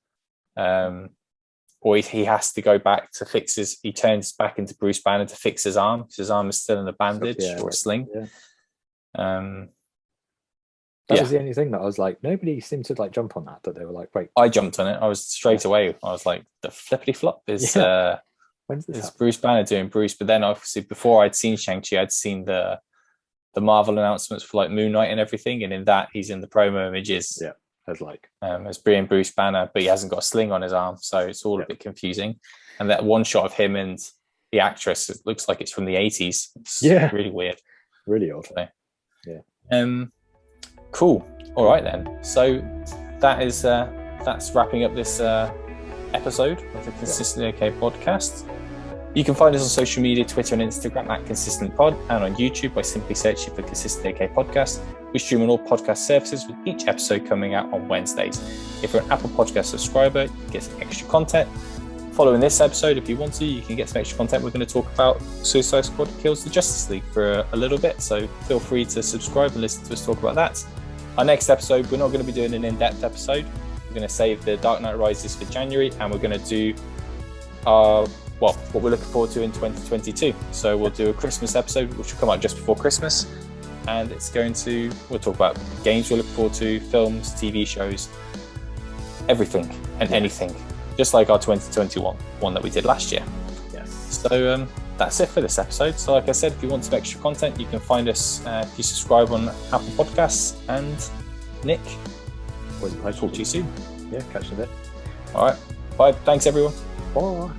Or he has to go back to fix he turns back into Bruce Banner to fix his arm because his arm is still in a bandage or a sling. That was the only thing that I was like, nobody seemed to like jump on that they were like, wait. I jumped on it. I was straight away. I was like, the flippity flop is when's this Bruce Banner doing Bruce? But then obviously before I'd seen Shang-Chi, I'd seen the Marvel announcements for like Moon Knight and everything, and in that he's in the promo images. As being Bruce Banner, but he hasn't got a sling on his arm, so it's all a bit confusing. And that one shot of him and the actress, it looks like it's from the 80s. It's really weird, really odd. So, cool. All right then. So that's wrapping up this episode of the Consistently Okay podcast. You can find us on social media, Twitter and Instagram at Consistent Pod, and on YouTube by simply searching for Consistently Okay Podcast. We stream on all podcast services with each episode coming out on Wednesdays. If you're an Apple Podcast subscriber, you get some extra content. Following this episode, if you want to, you can get some extra content. We're going to talk about Suicide Squad Kills the Justice League for a little bit, so feel free to subscribe and listen to us talk about that. Our next episode, we're not going to be doing an in-depth episode. We're going to save the Dark Knight Rises for January, and we're going to do what we're looking forward to in 2022. So we'll do a Christmas episode, which will come out just before Christmas. And we'll talk about games we're looking forward to, films, TV shows, everything and anything. Just like our 2021 one that we did last year. Yes. So that's it for this episode. So like I said, if you want some extra content, you can find us if you subscribe on Apple Podcasts. And Nick, I'll talk to you soon. Yeah, catch you in a bit. All right. Bye. Thanks, everyone. Bye.